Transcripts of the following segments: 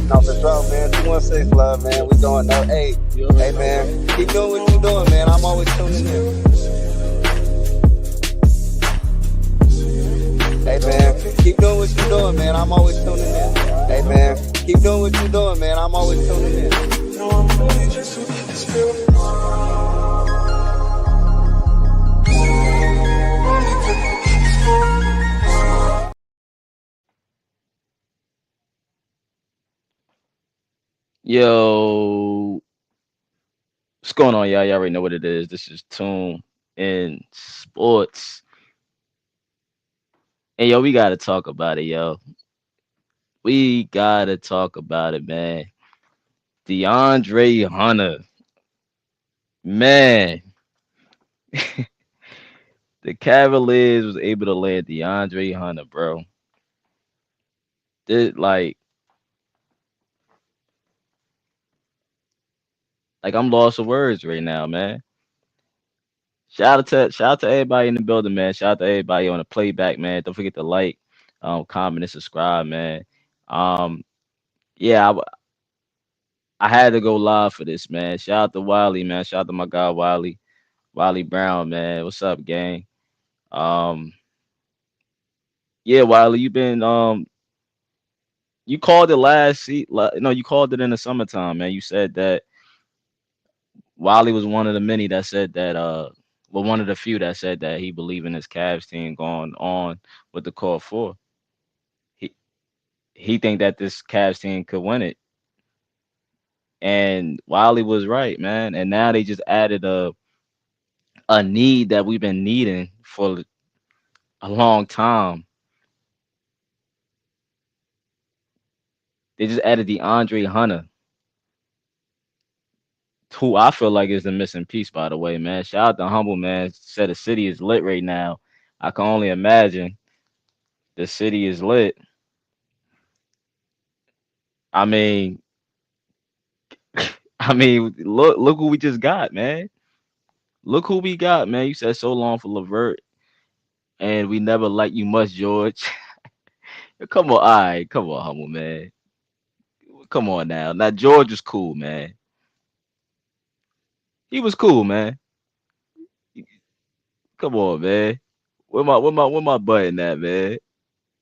No, for sure, man. 216 love, man. We doing no. Hey, man. Keep doing what you doing, man. I'm always tuning in. Hey, man. Keep doing what you doing, man. I'm always tuning in. Hey, man. Keep doing what you doing, man. I'm always tuning in. Yo, what's going on, y'all? Y'all already know what it is. This is Tune in Sports. And yo, we gotta talk about it, yo. We gotta talk about it, man. DeAndre Hunter. Man. The Cavaliers was able to land DeAndre Hunter, bro. Like I'm lost for words right now, man. Shout out to everybody in the building, man. Shout out to everybody on the playback, man. Don't forget to like, comment, and subscribe, man. Um, yeah, I had to go live for this, man. Shout out to Wiley, man. Shout out to my guy Wiley Brown, man. What's up, gang? Um, yeah, Wiley, you called it no, you called it in the summertime, man. You said that Wiley was one of the many that said that well, one of the few that said that he believed in his Cavs team going on with the core four. He think that this Cavs team could win it. And Wiley was right, man. And now they just added a need that we've been needing for a long time. They just added DeAndre Hunter, who I feel like is the missing piece, by the way, man. Shout out to Humble, man. Said the city is lit right now. I can only imagine the city is lit. I mean, look who we just got, man. Look who we got, man. You said so long for LeVert, and we never liked you much, George. Come on, all right, come on, Humble, man. Come on now. Now George is cool, man. He was cool, man. Come on, man. Where my button at, man?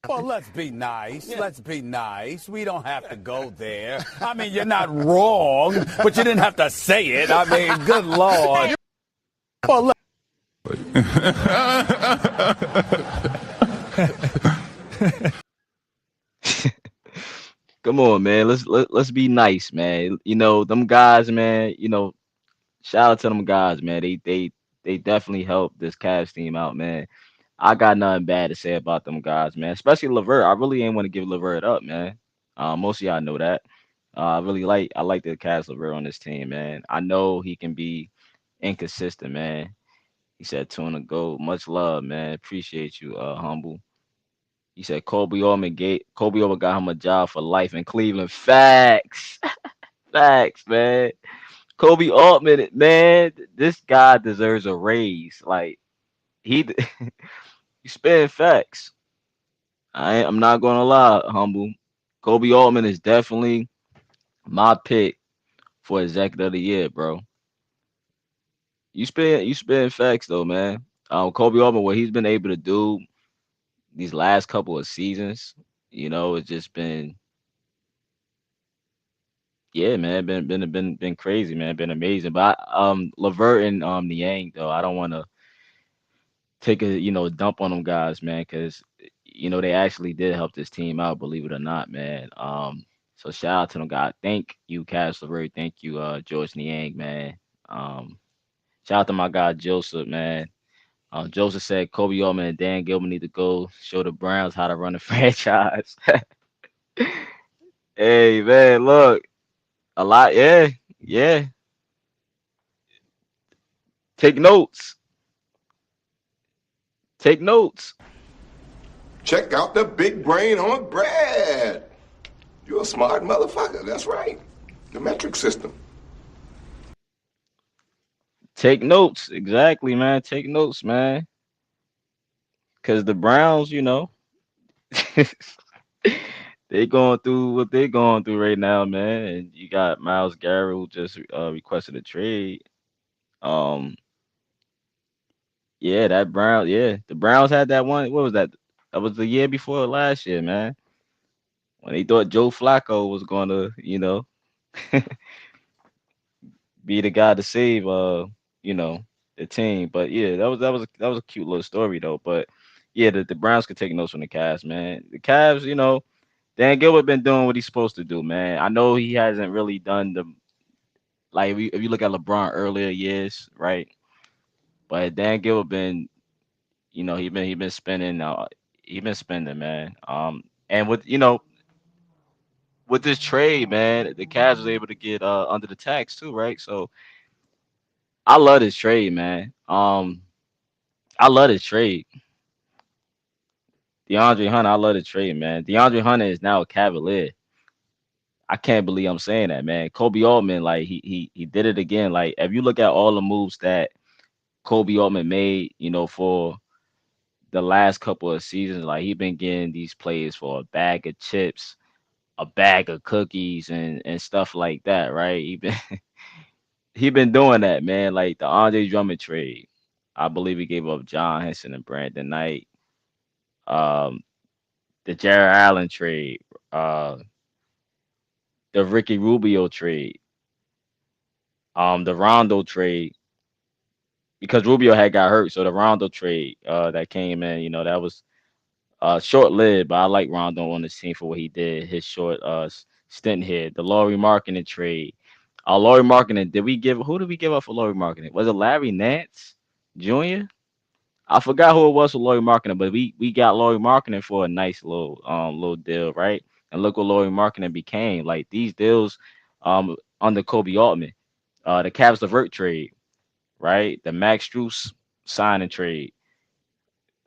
Well, let's be nice. Yeah. Let's be nice. We don't have to go there. I mean, you're not wrong, but you didn't have to say it. I mean, good Lord. Well, Come on, man. Let's be nice, man. You know, them guys, man, you know, shout out to them guys, man. They definitely helped this Cavs team out, man. I got nothing bad to say about them guys, man. Especially LeVert. I really ain't want to give LeVert up, man. Most of y'all know that. I like the Caris LeVert on this team, man. I know he can be inconsistent, man. He said Tuna go. Much love, man. Appreciate you, Humble. He said Kolby Altman got him a job for life in Cleveland. Facts. Facts, man. Kolby Altman, man, this guy deserves a raise. Like he spitting facts. I'm not gonna lie, Humble. Kolby Altman is definitely my pick for executive of the year, bro. you spit facts though, man. Kobe Altman, what he's been able to do these last couple of seasons, it's just been, yeah, man, been crazy, man, been amazing. But Levert and Niang though, I don't want to take a dump on them guys, man, because they actually did help this team out, believe it or not, man. So shout out to them guys. Thank you, Caris LeVert. Thank you, George Niang, man. Um, Shout out to my guy Joseph, man. Joseph said Kobe Altman and Dan Gilbert need to go show the Browns how to run a franchise. Hey, man, look, a lot, yeah, yeah. Take notes, take notes. Check out the big brain on Brad. You're a smart motherfucker. That's right. The metric system. Take notes, exactly, man. Take notes, man. Because the Browns, they going through what they going through right now, man. And you got Miles Garrett who just requested a trade. Um, yeah, the Browns had that one. What was that? That was the year before last year, man. When they thought Joe Flacco was going to, be the guy to save, you know, the team. But yeah, that was a cute little story though. But yeah, the Browns could take notes from the Cavs, man. The Cavs, Dan Gilbert been doing what he's supposed to do, man. I know he hasn't really done the like if you look at LeBron earlier years, right? But Dan Gilbert been, he been spending, he been spending, man. And with this trade, man, the Cavs was able to get under the tax too, right? So I love this trade, man. I love this trade. DeAndre Hunter, I love the trade, man. DeAndre Hunter is now a Cavalier. I can't believe I'm saying that, man. Kobe Altman, like he did it again. Like if you look at all the moves that Kobe Altman made, for the last couple of seasons, like he been getting these players for a bag of chips, a bag of cookies, and stuff like that, right? He been doing that, man. Like the Andre Drummond trade, I believe he gave up John Henson and Brandon Knight. Um, the Jared Allen trade, uh, the Ricky Rubio trade, the Rondo trade, because Rubio had got hurt, so the Rondo trade that came in, that was short lived, but I like Rondo on the team for what he did, his short stint here. The Laurie Marketing trade. Laurie Marketing, who did we give up for Laurie Marketing? Was it Larry Nance Jr.? I forgot who it was for Laurie Marketing, but we got Laurie Marketing for a nice little deal, right? And look what Laurie Marketing became. Like these deals under Kobe Altman, the Caris LeVert trade, right? The Max Struess signing trade.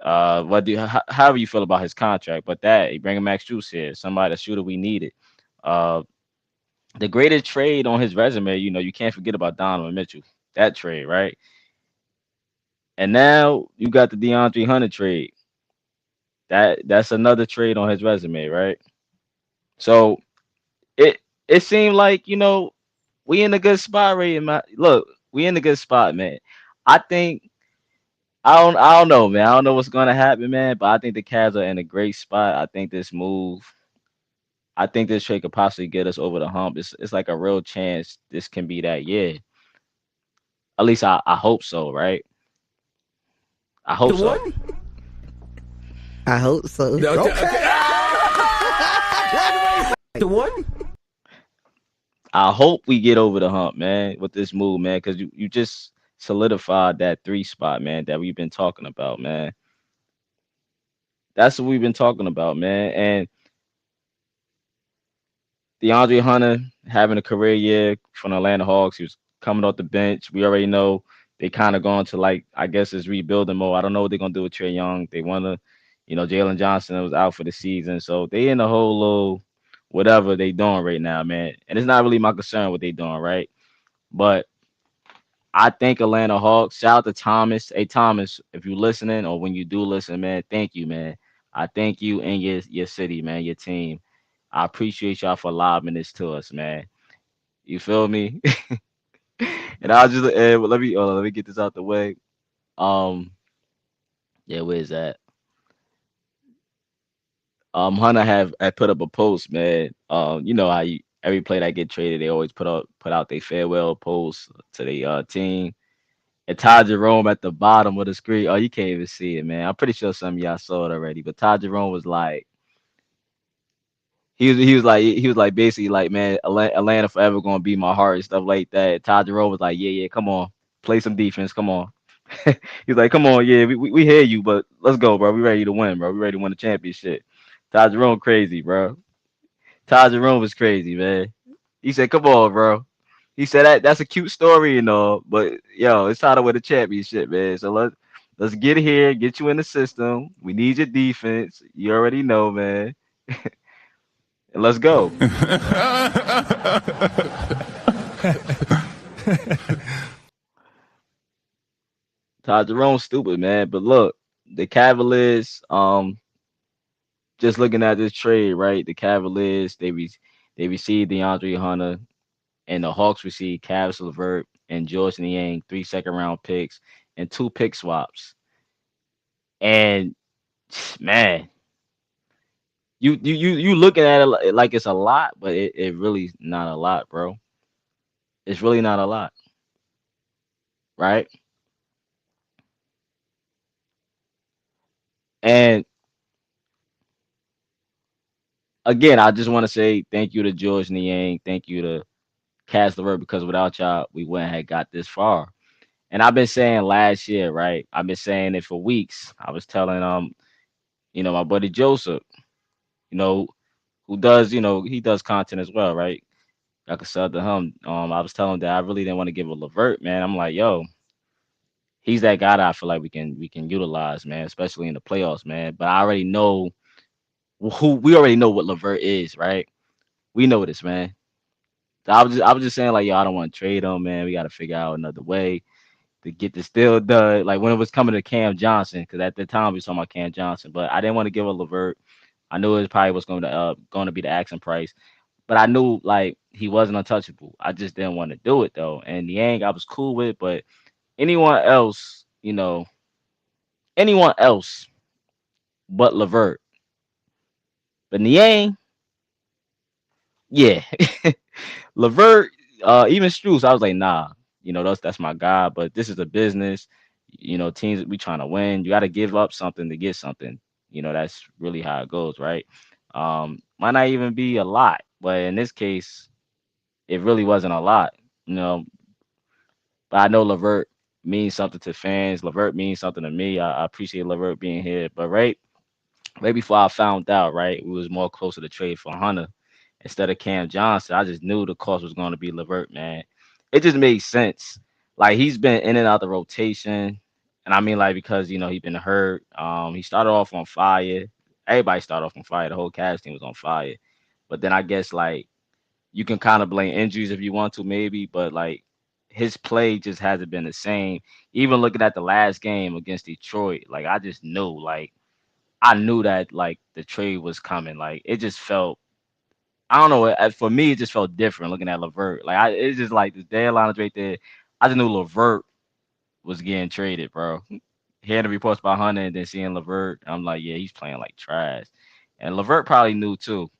However you feel about his contract, but that he bringing Max Struess here, somebody, a shooter we needed. Uh, the greatest trade on his resume, you can't forget about Donovan Mitchell. That trade, right? And now you got the DeAndre Hunter trade. That's another trade on his resume, right? So it seemed like we in a good spot, right? Look, we in a good spot, man. I think I don't know, man. I don't know what's gonna happen, man. But I think the Cavs are in a great spot. I think this trade could possibly get us over the hump. It's like a real chance this can be that year. At least I hope so, right? I hope The so. one? I hope so. The one? I hope we get over the hump, man, with this move, man, because you just solidified that 3 spot, man, that we've been talking about, man. That's what we've been talking about, man. And DeAndre Hunter having a career year from the Atlanta Hawks. He was coming off the bench. We already know they kind of going to, like, I guess it's rebuilding mode. I don't know what they're gonna do with Trey Young. They wanna, Jalen Johnson was out for the season. So they in the whole little whatever they doing right now, man. And it's not really my concern what they doing, right? But I think Atlanta Hawks, shout out to Thomas. Hey Thomas, if you listening or when you do listen, man, thank you, man. I thank you and your city, man, your team. I appreciate y'all for lobbing this to us, man. You feel me? And I'll just let me get this out the way. Um, yeah, where's that? Hunter have had put up a post, man. You know how every play that get traded, they always put out their farewell post to the team. And Ty Jerome at the bottom of the screen. Oh, you can't even see it, man. I'm pretty sure some of y'all saw it already. But Ty Jerome was like, he was like basically like, man, Atlanta forever gonna be my heart and stuff like that. Ty Jerome was like, yeah, come on, play some defense, come on. He's like, come on, yeah, we hear you, but let's go, bro. We ready to win, bro. We ready to win the championship. Ty Jerome crazy, bro. Ty Jerome was crazy, man. He said, come on, bro. He said that's a cute story and all, but yo, it's time to win the championship, man. So let's get here, get you in the system. We need your defense. You already know, man. And let's go. Ty Jerome stupid, man. But look, the Cavaliers, just looking at this trade, right? The Cavaliers, they received DeAndre Hunter, and the Hawks received Caris LeVert and George Niang, 3 second-round picks and 2 pick swaps. And man, you looking at it like it's a lot, but it really not a lot, bro. It's really not a lot, right? And again, I just want to say thank you to George Niang, thank you to Cass LeVert, because without y'all, we wouldn't have got this far. And I've been saying last year, right? I've been saying it for weeks. I was telling my buddy Joseph, you know, who does, he does content as well, right? I could sell to him. I was telling him that I really didn't want to give a LeVert, man. I'm like, yo, he's that guy that I feel like we can utilize, man, especially in the playoffs, man. But I already know who we already know what LeVert is, right? We know this, man. So I was just saying like, yo, I don't want to trade him, man. We got to figure out another way to get this deal done. Like when it was coming to Cam Johnson, because at the time we was talking about Cam Johnson, but I didn't want to give a LeVert. I knew it probably was going to be the asking price, but I knew like he wasn't untouchable. I just didn't want to do it though. And Niang, I was cool with, but anyone else, anyone else but LeVert. But Niang, yeah. LeVert, even Strus, I was like, nah, that's my guy. But this is a business. Teams we trying to win. You got to give up something to get something. That's really how it goes, right? Might not even be a lot, but in this case, it really wasn't a lot. You know, but I know LeVert means something to fans. LeVert means something to me. I appreciate LeVert being here. But right before I found out, right, we was more closer to trade for Hunter instead of Cam Johnson. I just knew the cost was going to be LeVert, man. It just made sense. Like he's been in and out the rotation, and I mean like because he's been hurt. He started off on fire. Everybody started off on fire. The whole cast team was on fire. But then I guess like you can kind of blame injuries if you want to, maybe. But like his play just hasn't been the same. Even looking at the last game against Detroit, like I knew that like the trade was coming. Like it just felt I don't know. For me, it just felt different looking at LeVert. It's just like the deadline is right there. I just knew LeVert was getting traded, bro. Hearing the reports by Hunter and then seeing LeVert, I'm like, yeah, he's playing like trash. And LeVert probably knew too,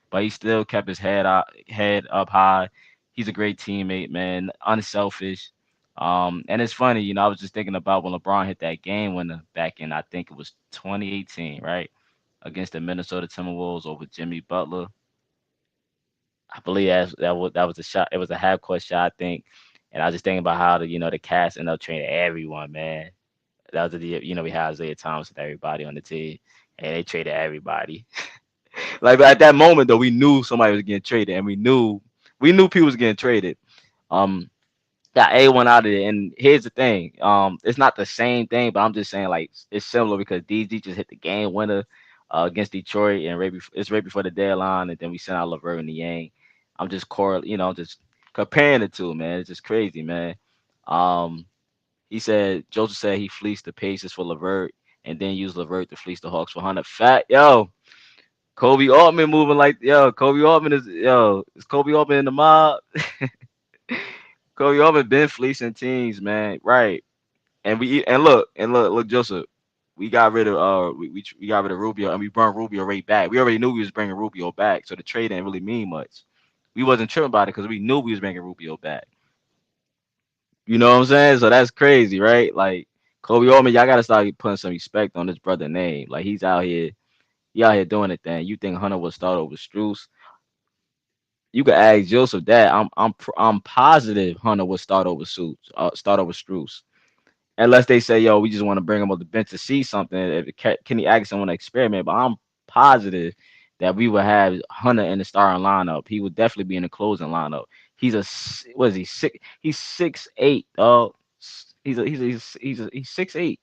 but he still kept his head up high. He's a great teammate, man, unselfish. And it's funny, I was just thinking about when LeBron hit that game winner back in, I think it was 2018, right, against the Minnesota Timberwolves over Jimmy Butler. I believe that was a shot. It was a half court shot, I think. And I was just thinking about how the cast ended up trading everyone, man. That was we had Isaiah Thomas and everybody on the team, and they traded everybody. Like at that moment though, we knew somebody was getting traded, and we knew people was getting traded. Um, got A1 out of it, and here's the thing. It's not the same thing, but I'm just saying like it's similar because DG just hit the game winner against Detroit, and it's right before the deadline, and then we sent out LeVert and Niang. I'm just just comparing the two, man. It's just crazy, man. Um, Joseph said he fleeced the Pacers for LeVert, and then used LeVert to fleece the Hawks for Hunter. Fat yo, Kobe Altman moving like yo. Kobe Altman is Kobe Altman in the mob. Kobe Altman been fleecing teams, man. Right. And look, Joseph. We got rid of we got rid of Rubio and we brought Rubio right back. We already knew we was bringing Rubio back, so the trade didn't really mean much. We wasn't tripping about it because we knew we was bringing Rubio back. You know what I'm saying? So that's crazy, right? Like Kobe Altman, y'all gotta start putting some respect on this brother name. Like he out here doing it. Then you think Hunter would start over Struce? You could ask Joseph that. I'm positive Hunter would start over Struce. Unless they say, yo, we just want to bring him on the bench to see something. If Kenny Atkinson want to experiment, but I'm positive that we would have Hunter in the starting lineup. He would definitely be in the closing lineup. What is he, six? He's 6'8", dog. He's 6'8".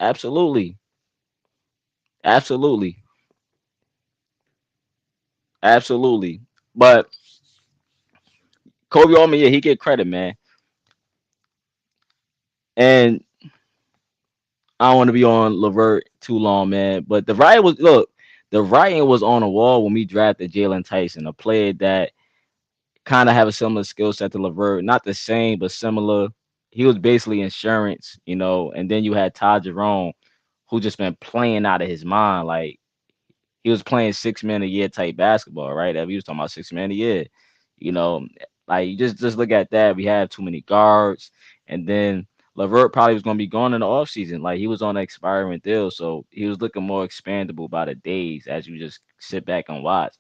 Absolutely, absolutely, absolutely. But Kobe Altman, yeah, he get credit, man. And I don't want to be on LeVert too long, man. But the writing was on the wall when we drafted Jalen Tyson, a player that kind of have a similar skill set to LeVert, not the same, but similar. He was basically insurance, and then you had Todd Jerome, who just been playing out of his mind. Like he was playing 6 men a year type basketball, right? That we was talking about 6 men a year. You know, like you just look at that. We have too many guards, and then LeVert probably was gonna be gone in the offseason. Like he was on an expiring deal, so he was looking more expandable by the days as you just sit back and watch.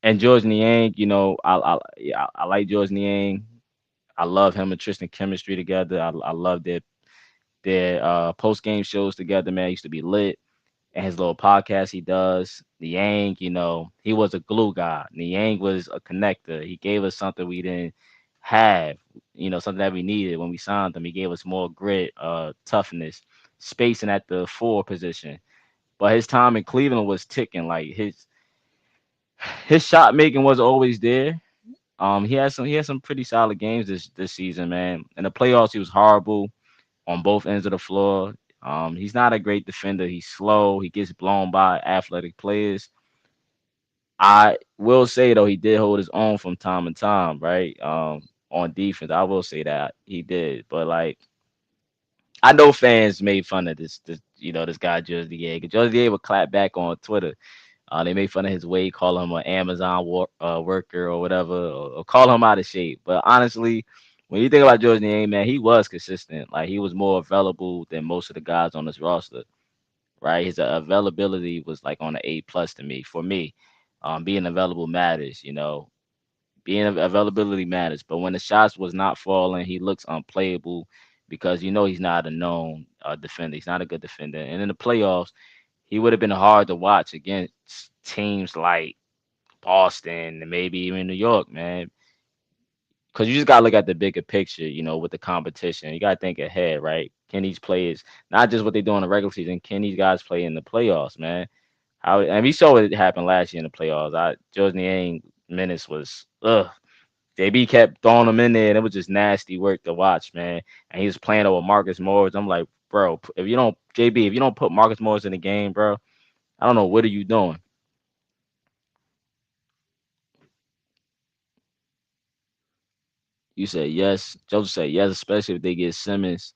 And George Niang, I like George Niang. I love him and Tristan chemistry together. I love their post game shows together, man. Used to be lit. And his little podcast he does. Niang, he was a glue guy. Niang was a connector. He gave us something we didn't have, something that we needed when we signed him. He gave us more grit, toughness, spacing at the 4 position. But his time in Cleveland was ticking. Like his shot making was always there. He had some pretty solid games this season, man. In the playoffs, he was horrible on both ends of the floor. He's not a great defender. He's slow. He gets blown by athletic players. I will say though, he did hold his own from time to time, right? On defense, I will say that he did. But like, I know fans made fun of this guy Jersey Yeager. Jersey Yeager would clap back on Twitter. They made fun of his weight, call him an Amazon worker or whatever, or call him out of shape. But honestly, when you think about George Niang, man, he was consistent. Like he was more available than most of the guys on this roster, right? His availability was like on an A+ to me. For me, being available matters. Being availability matters. But when the shots was not falling, he looks unplayable because he's not a known defender. He's not a good defender. And in the playoffs, he would have been hard to watch against teams like Boston and maybe even New York, man. Because you just gotta look at the bigger picture, with the competition. You gotta think ahead, right? Can these players, not just what they do in the regular season, can these guys play in the playoffs, man? And we saw what happened last year in the playoffs. George Niang minutes was JB kept throwing him in there, and it was just nasty work to watch, man. And he was playing over Marcus Morris. I'm like, bro, if you don't put Marcus Morris in the game, bro, I don't know what are you doing. You said yes. Joseph said yes, especially if they get Simmons.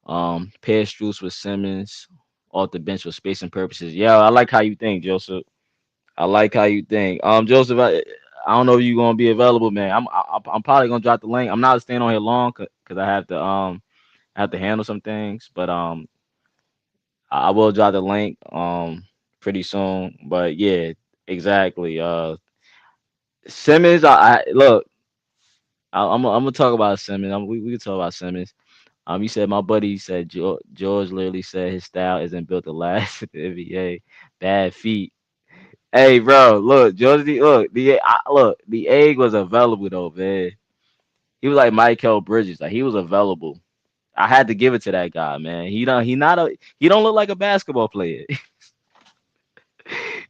Pair Struce with Simmons off the bench for spacing purposes. Yeah, I like how you think, Joseph. I like how you think. Joseph, I don't know if you're gonna be available, man. I'm probably gonna drop the link. I'm not staying on here long because I have to handle some things, but I will drop the link pretty soon. But yeah, exactly. Simmons, I look. I'm gonna talk about Simmons. We can talk about Simmons. You said my buddy said George literally said his style isn't built to last at the NBA. Bad feet. Hey, bro, look, the egg was available though, man. He was like Michael Bridges, like he was available. I had to give it to that guy, man. He don't look like a basketball player.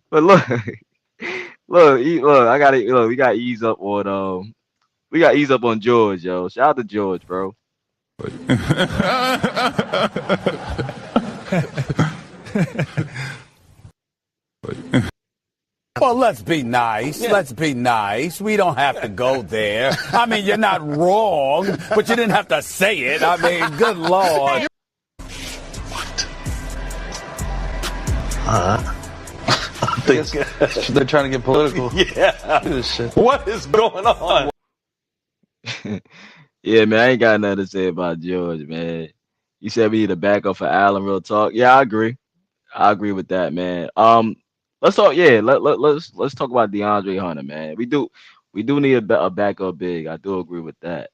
But look, look, I gotta look. We got to ease up on George, yo. Shout out to George, bro. Well, let's be nice. Let's be nice. We don't have to go there. I mean, you're not wrong, but you didn't have to say it. I mean, good Lord. I think they're trying to get political. Yeah. Look at this shit. What is going on? Yeah, man, I ain't got nothing to say about George, man. You said we need a backup for Allen, real talk. Yeah, I agree. I agree with that, man. Let's talk. Yeah, let's talk about DeAndre Hunter, man. We do need a backup big. I do agree with that.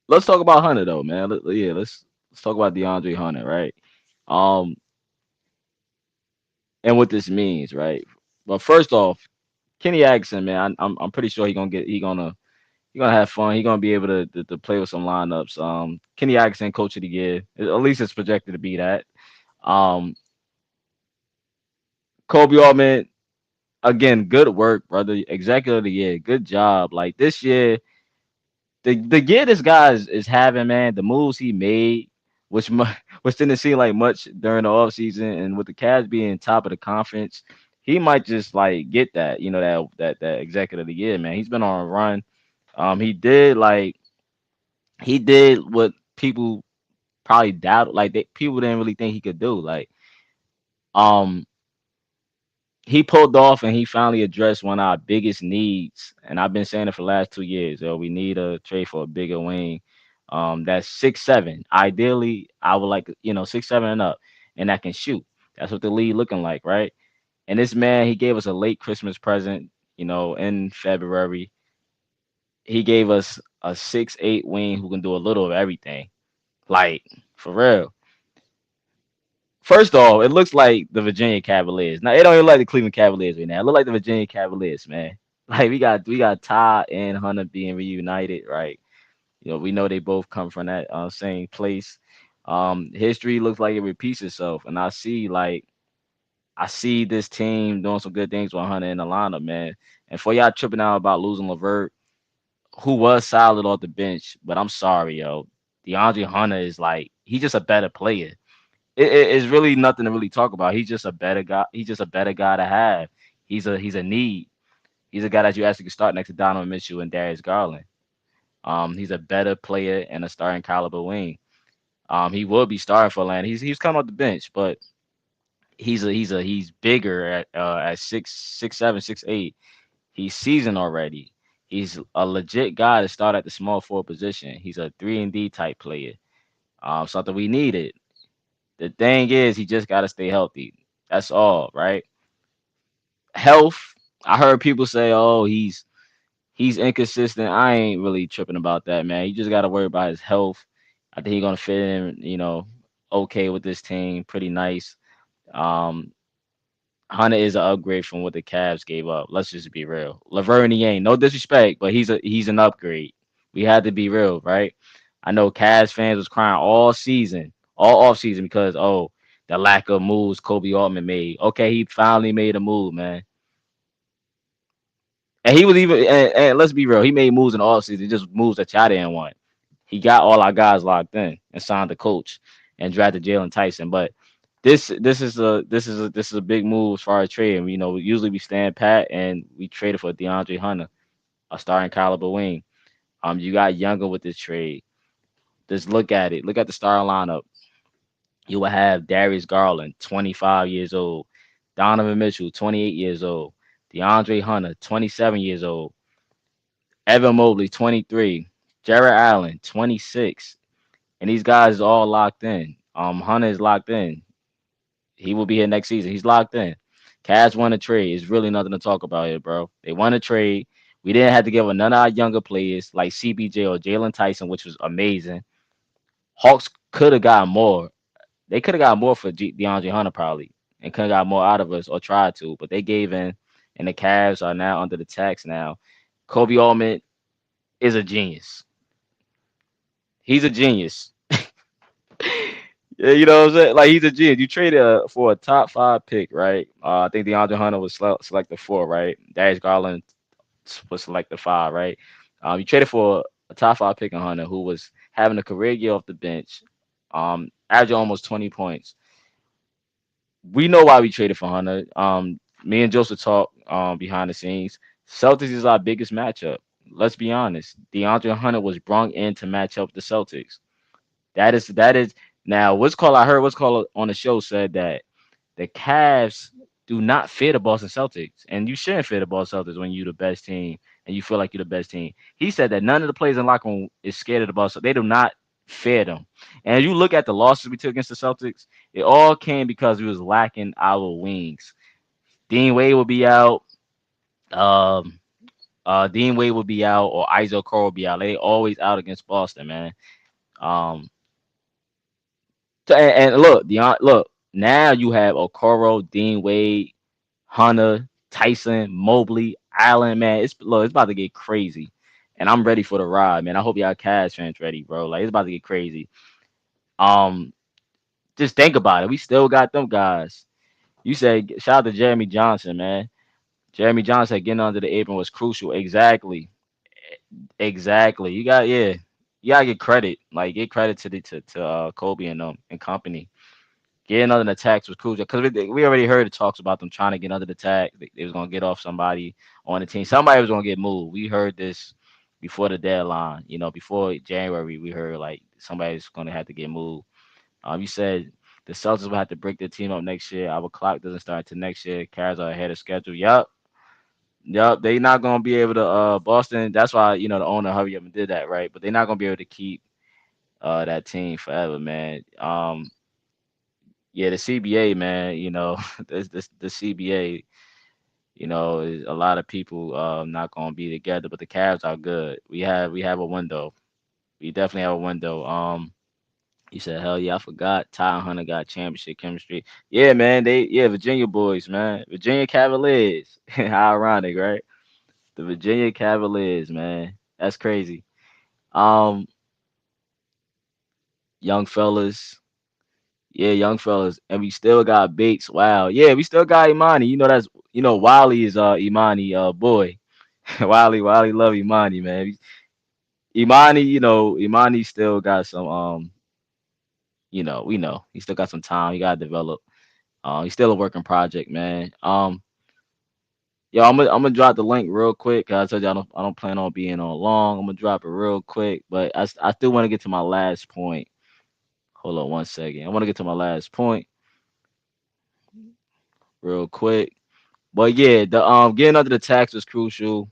Let's talk about Hunter though, man. Let's talk about DeAndre Hunter, right? Um, and what this means, right? But first off, Kenny Atkinson, man, I'm pretty sure he gonna have fun. He gonna be able to play with some lineups. Kenny Atkinson, coach of the year. At least it's projected to be that. Um, Kolby Altman, again, good work, brother. Executive of the year, good job. Like this year, the year this guy is having, man, the moves he made, which didn't seem like much during the offseason, and with the Cavs being top of the conference, he might just like get that, that executive of the year, man. He's been on a run. He did what people probably doubted, like people didn't really think he could do. Like, um, he pulled off and he finally addressed one of our biggest needs. And I've been saying it for the last 2 years. We need a trade for a bigger wing. That's 6'7". Ideally, I would like 6'7" and up, and that can shoot. That's what the league looking like, right? And this man, he gave us a late Christmas present, in February. He gave us a 6'8" wing who can do a little of everything. Like, for real. First off, it looks like the Virginia Cavaliers. Now it don't even like the Cleveland Cavaliers right now. It look like the Virginia Cavaliers, man. Like we got Ty and Hunter being reunited, right? We know they both come from that same place. History looks like it repeats itself, and I see this team doing some good things with Hunter in the lineup, man. And for y'all tripping out about losing LeVert, who was solid off the bench, but I'm sorry, yo. DeAndre Hunter is like he's just a better player. It's really nothing to really talk about. He's just a better guy. He's just a better guy to have. He's a need. He's a guy that you actually can start next to Donovan Mitchell and Darius Garland. He's a better player and a starting caliber wing. He will be starting for Atlanta. He's coming off the bench, but he's bigger at 6'7", 6'8". He's seasoned already. He's a legit guy to start at the small forward position. He's a 3-and-D type player. Something we needed. The thing is, he just got to stay healthy. That's all, right? Health. I heard people say, "Oh, he's inconsistent." I ain't really tripping about that, man. You just got to worry about his health. I think he's gonna fit in, okay with this team, pretty nice. Um, Hunter is an upgrade from what the Cavs gave up. Let's just be real. LeVert and Niang, no disrespect, but he's an upgrade. We had to be real, right? I know Cavs fans was crying all season, all off season because the lack of moves Kobe Altman made. Okay, he finally made a move, man. And he was even and let's be real, he made moves in the offseason, just moves that y'all didn't want. He got all our guys locked in and signed the coach and drafted Jalen Tyson. But this is a big move as far as trading. Usually we stand pat and we traded for DeAndre Hunter, a starting caliber wing. You got younger with this trade. Just look at it. Look at the starting lineup. You will have Darius Garland, 25 years old, Donovan Mitchell, 28 years old, DeAndre Hunter, 27 years old, Evan Mobley, 23, Jared Allen, 26, and these guys are all locked in. Hunter is locked in. He will be here next season. He's locked in. Cavs won a trade. It's really nothing to talk about here, bro. They won a trade. We didn't have to give none of our younger players like CBJ or Jalen Tyson, which was amazing. Hawks could have got more. They could have got more for DeAndre Hunter probably and could have got more out of us or tried to, but they gave in, and the Cavs are now under the tax now. Kolby Altman is a genius. He's a genius. Yeah, you know what I'm saying? Like, he's a genius. You traded for a top 5 pick, right? I think DeAndre Hunter was selected 4, right? Darius Garland was selected 5, right? You traded for a top 5 pick in Hunter who was having a career year off the bench, averaging almost 20 points. we know why we traded for Hunter. Me and Joseph talk behind the scenes. Celtics is our biggest matchup. Let's be honest. DeAndre Hunter was brought in to match up the Celtics. That is now what's called. I heard what's called on the show said that the Cavs do not fear the Boston Celtics, and you shouldn't fear the Boston Celtics when you're the best team and you feel like you're the best team. He said that none of the players in the locker room is scared of the Boston. They do not fear them. And you look at the losses we took against the Celtics, it all came because we was lacking our wings. Dean Wade will be out. Um, Dean Wade will be out, or Isaac Okoro will be out. They always out against Boston, man. Um, and look, look, now you have Okoro, Dean Wade, Hunter, Tyson, Mobley, Allen, man. It's about to get crazy. And I'm ready for the ride, man. I hope y'all Cavs fans ready, bro. Like it's about to get crazy. Um, just think about it. We still got them guys. You said shout out to Jeremy Johnson, man. Jeremy Johnson said getting under the apron was crucial. Exactly. Exactly. You gotta get credit. Like get credit to Kolby and them and company. Getting under the tax was crucial because we already heard the talks about them trying to get under the tax. They was gonna get off somebody on the team. Somebody was gonna get moved. We heard this before the deadline. You know, before January, we heard like somebody's gonna have to get moved. You said the Celtics will have to break their team up next year. Our clock doesn't start until next year. Cavs are ahead of schedule. Yup. They not gonna be able to. Boston. That's why the owner hurry up and did that, right? But they're not gonna be able to keep that team forever, man. Yeah, the CBA, man, the CBA, a lot of people not gonna be together, but the Cavs are good. We have a window. We definitely have a window. You said, hell yeah, I forgot. Ty and Hunter got championship chemistry. Yeah, man, Virginia boys, man. Virginia Cavaliers. How ironic, right? The Virginia Cavaliers, man. That's crazy. Um, young fellas. Yeah, young fellas, and we still got Bates. Wow, yeah, we still got Imani. Wiley is Imani boy. Wiley love Imani, man. Imani, Imani still got some we know he still got some time. He got to develop. He's still a working project, man. Yo, I'm gonna drop the link real quick. 'Cause I told you I don't plan on being on long. I'm gonna drop it real quick, but I still want to get to my last point. Hold on one second. I want to get to my last point real quick. But yeah, the getting under the tax was crucial.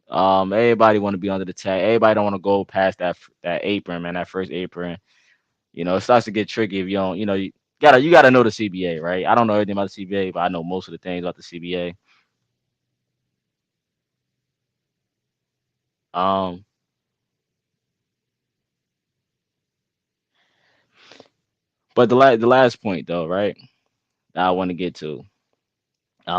Everybody want to be under the tax. Everybody don't want to go past that apron, man. That first apron. It starts to get tricky if you don't. You gotta know the CBA, right? I don't know everything about the CBA, but I know most of the things about the CBA. Um, but the last point though, right? That I want to get to.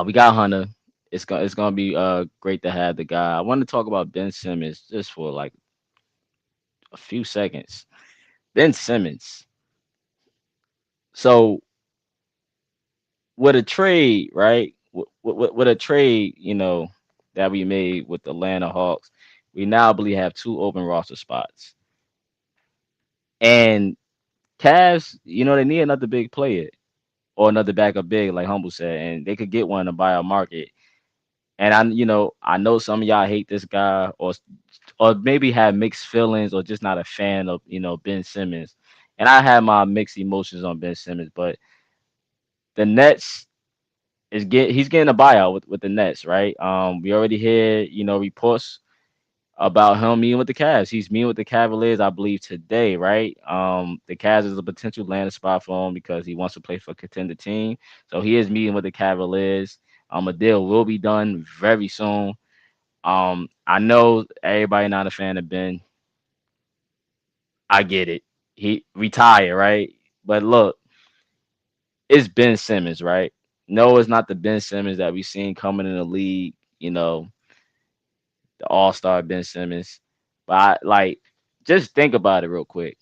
We got Hunter. It's gonna be great to have the guy. I want to talk about Ben Simmons just for like a few seconds. Ben Simmons. So with a trade, right? With a trade, that we made with the Atlanta Hawks, we now believe have two open roster spots. And Cavs, they need another big player or another backup big, like Humble said, and they could get one in the buyout market. And I know some of y'all hate this guy or maybe have mixed feelings or just not a fan of, Ben Simmons. And I have my mixed emotions on Ben Simmons, but the Nets he's getting a buyout with the Nets, right? We already hear, reports about him meeting with the Cavs. He's meeting with the Cavaliers, I believe, today, right? The Cavs is a potential landing spot for him because he wants to play for a contender team. So he is meeting with the Cavaliers. A deal will be done very soon. I know everybody not a fan of Ben. I get it. He retired, right? But look, it's Ben Simmons, right? No, it's not the Ben Simmons that we've seen coming in the league, the all-star Ben Simmons. But just think about it real quick.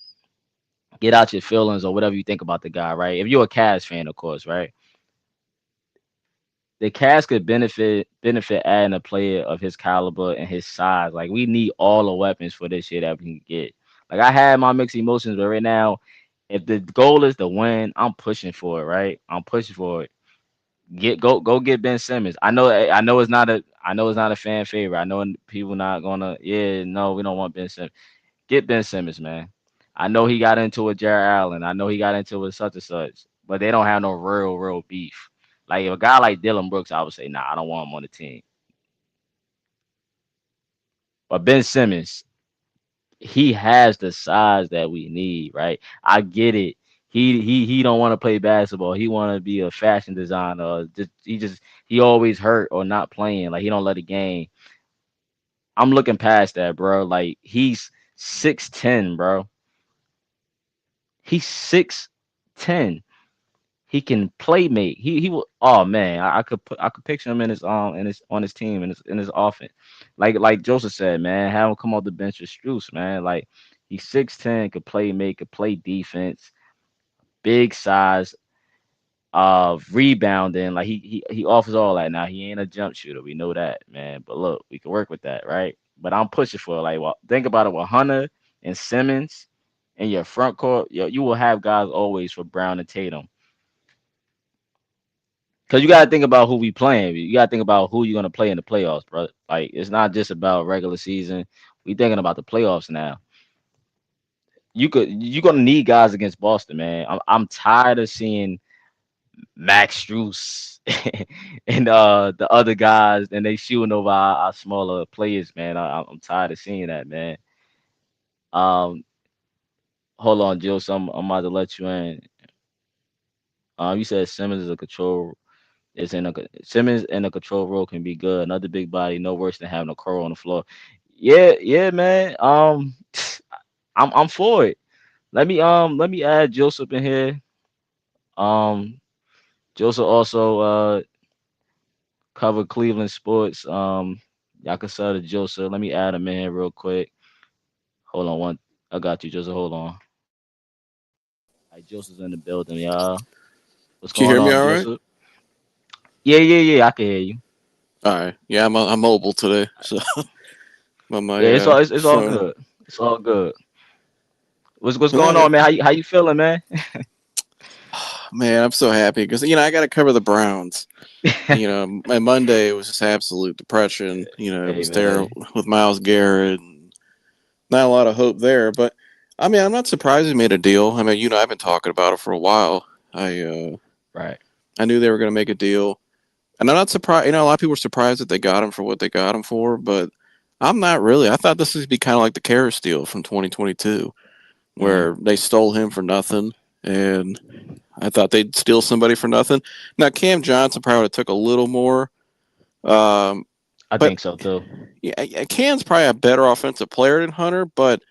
Get out your feelings or whatever you think about the guy, right? If you're a Cavs fan, of course, right? The Cavs could benefit adding a player of his caliber and his size. Like we need all the weapons for this year that we can get. Like I had my mixed emotions, but right now If the goal is to win, I'm pushing for it, right? I'm pushing for it. Go get Ben Simmons. I know it's not a fan favorite. I know people not gonna no, we don't want Ben Simmons. Get Ben Simmons, man. I know he got into it with Jared Allen. I know he got into it with such and such, but they don't have no real beef. Like if a guy like Dylan Brooks, I would say, nah, I don't want him on the team. But Ben Simmons, he has the size that we need, right? I get it. He don't want to play basketball. He want to be a fashion designer. He always hurt or not playing. Like he don't let the game. I'm looking past that, bro. Like he's 6'10", bro. He's 6'10". He can play make. He will. Oh man, I could picture him in his on his team in his offense. Like Joseph said, man, have him come off the bench with Strus, man. Like he's 6'10", could play make, could play defense, big size, rebounding. Like he offers all that. Now he ain't a jump shooter, we know that, man. But look, we can work with that, right? But I'm pushing for it. Like, well, think about it with Hunter and Simmons in your front court. You will have guys always for Brown and Tatum. Because you gotta think about who we playing. You gotta think about who you're gonna play in the playoffs, bro. Like it's not just about regular season. We thinking about the playoffs now. You're gonna need guys against Boston, man. I'm tired of seeing Max Struess and the other guys, and they shooting over our smaller players, man. I'm tired of seeing that, man. Um, hold on, Jill. So I'm about to let you in. You said Simmons is a control. Simmons in a control role can be good. Another big body, no worse than having a curl on the floor. Yeah, man. I'm for it. Let me add Joseph in here. Um, Joseph also covered Cleveland sports. Y'all can sell to Joseph. Let me add him in here real quick. Hold on one. I got you, Joseph. Hold on. All right, Joseph's in the building, y'all. What's Can you going hear me on, all right? Joseph? Yeah. I can hear you. All right. Yeah, I'm mobile today, so my Yeah, it's all phone. good. It's all good. What's Well, going on, man? How you feeling, man? man, I'm so happy because I got to cover the Browns. My Monday was just absolute depression. It Hey, was there man. with Myles Garrett. And not a lot of hope there, but I mean, I'm not surprised he made a deal. I mean, I've been talking about it for a while. Right. I knew they were going to make a deal, and I'm not surprised. A lot of people were surprised that they got him for what they got him for, but I'm not really. I thought this would be kind of like the Caris deal from 2022, Hmm. where they stole him for nothing, and I thought they'd steal somebody for nothing. Now Cam Johnson probably would have took a little more, um, I but think so too. yeah, Cam's probably a better offensive player than Hunter. But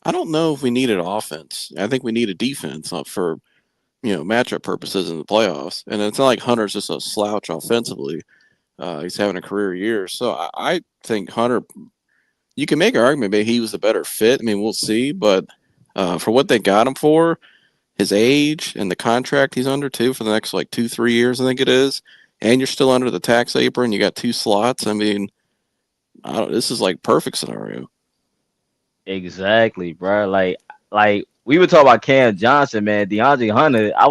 I don't know if we needed offense. I think we needed defense for matchup purposes in the playoffs. And it's not like Hunter's just a slouch offensively. He's having a career year, so I think Hunter. You can make an argument maybe he was the better fit. I mean, we'll see, but for what they got him for, his age and the contract he's under too for the next like 2-3 years, I think it is, and you're still under the tax apron. You got 2 slots. I mean, this is like perfect scenario. Exactly, bro. Like we were talking about Cam Johnson, man. DeAndre Hunter. I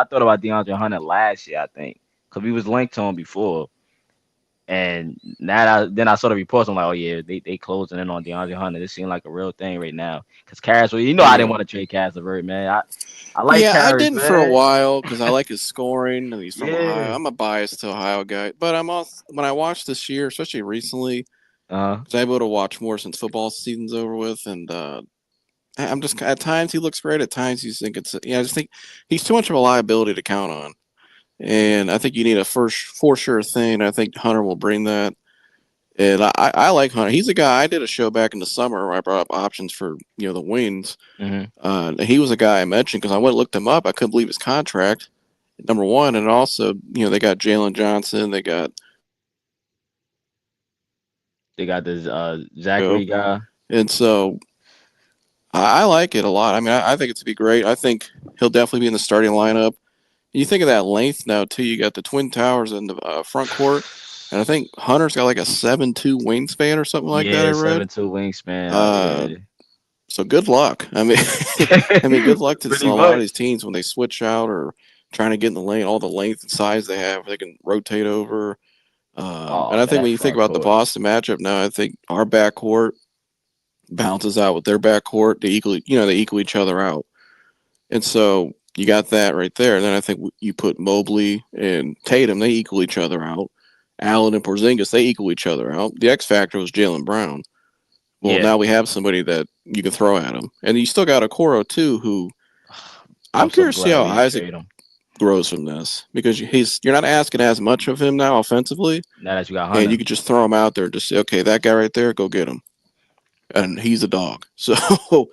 thought about DeAndre Hunter last year, I think, because we was linked to him before. And then I saw the reports. I'm like, oh yeah, they closing in on DeAndre Hunter. This seemed like a real thing right now. Cause Caris, I didn't Yeah. want to trade Caris LeVert, man. I like Yeah, I Caris, didn't for a man. while because I like his scoring and he's from Ohio. Yeah. I'm a biased Ohio guy, but I'm also when I watched this year, especially recently, Uh, was able to watch more since football season's over with, and I'm just at times he looks great. At times you think I just think he's too much of a liability to count on, and I think you need a first for sure thing. I think Hunter will bring that. And I like Hunter. He's a guy. I did a show back in the summer where I brought up options for the wings. hmm He was a guy I mentioned because I went and looked him up. I couldn't believe his contract. Number one, and also they got Jalen Johnson. They got They got this Zachary guy. and so I like it a lot. I mean, I think it's to be great. I think he'll definitely be in the starting lineup. You think of that length now too. You got the Twin Towers in the front court, and I think Hunter's got like a 7'2" wingspan or something like that. I Yeah, read. 7'2" wingspan. Uh, Yeah. So good luck. I mean, good luck to Pretty a lot of much. these teams when they switch out or trying to get in the lane. All the length and size they have, they can rotate over. And I think That when you think front about the court. Boston matchup now, I think our backcourt balances out with their backcourt. They equal each other out. And so you got that right there. And then I think you put Mobley and Tatum, they equal each other out. Allen and Porzingis, they equal each other out. The X factor was Jaylen Brown. Well, Yeah. now we have somebody that you can throw at him. And you still got Okoro, too, who I'm so curious to see glad how we didn't Isaac trade him. grows from this because you're not asking as much of him now offensively. Now that you got And Hunter. you could just throw him out there, just say, okay, that guy right there, go get him. And he's a dog. So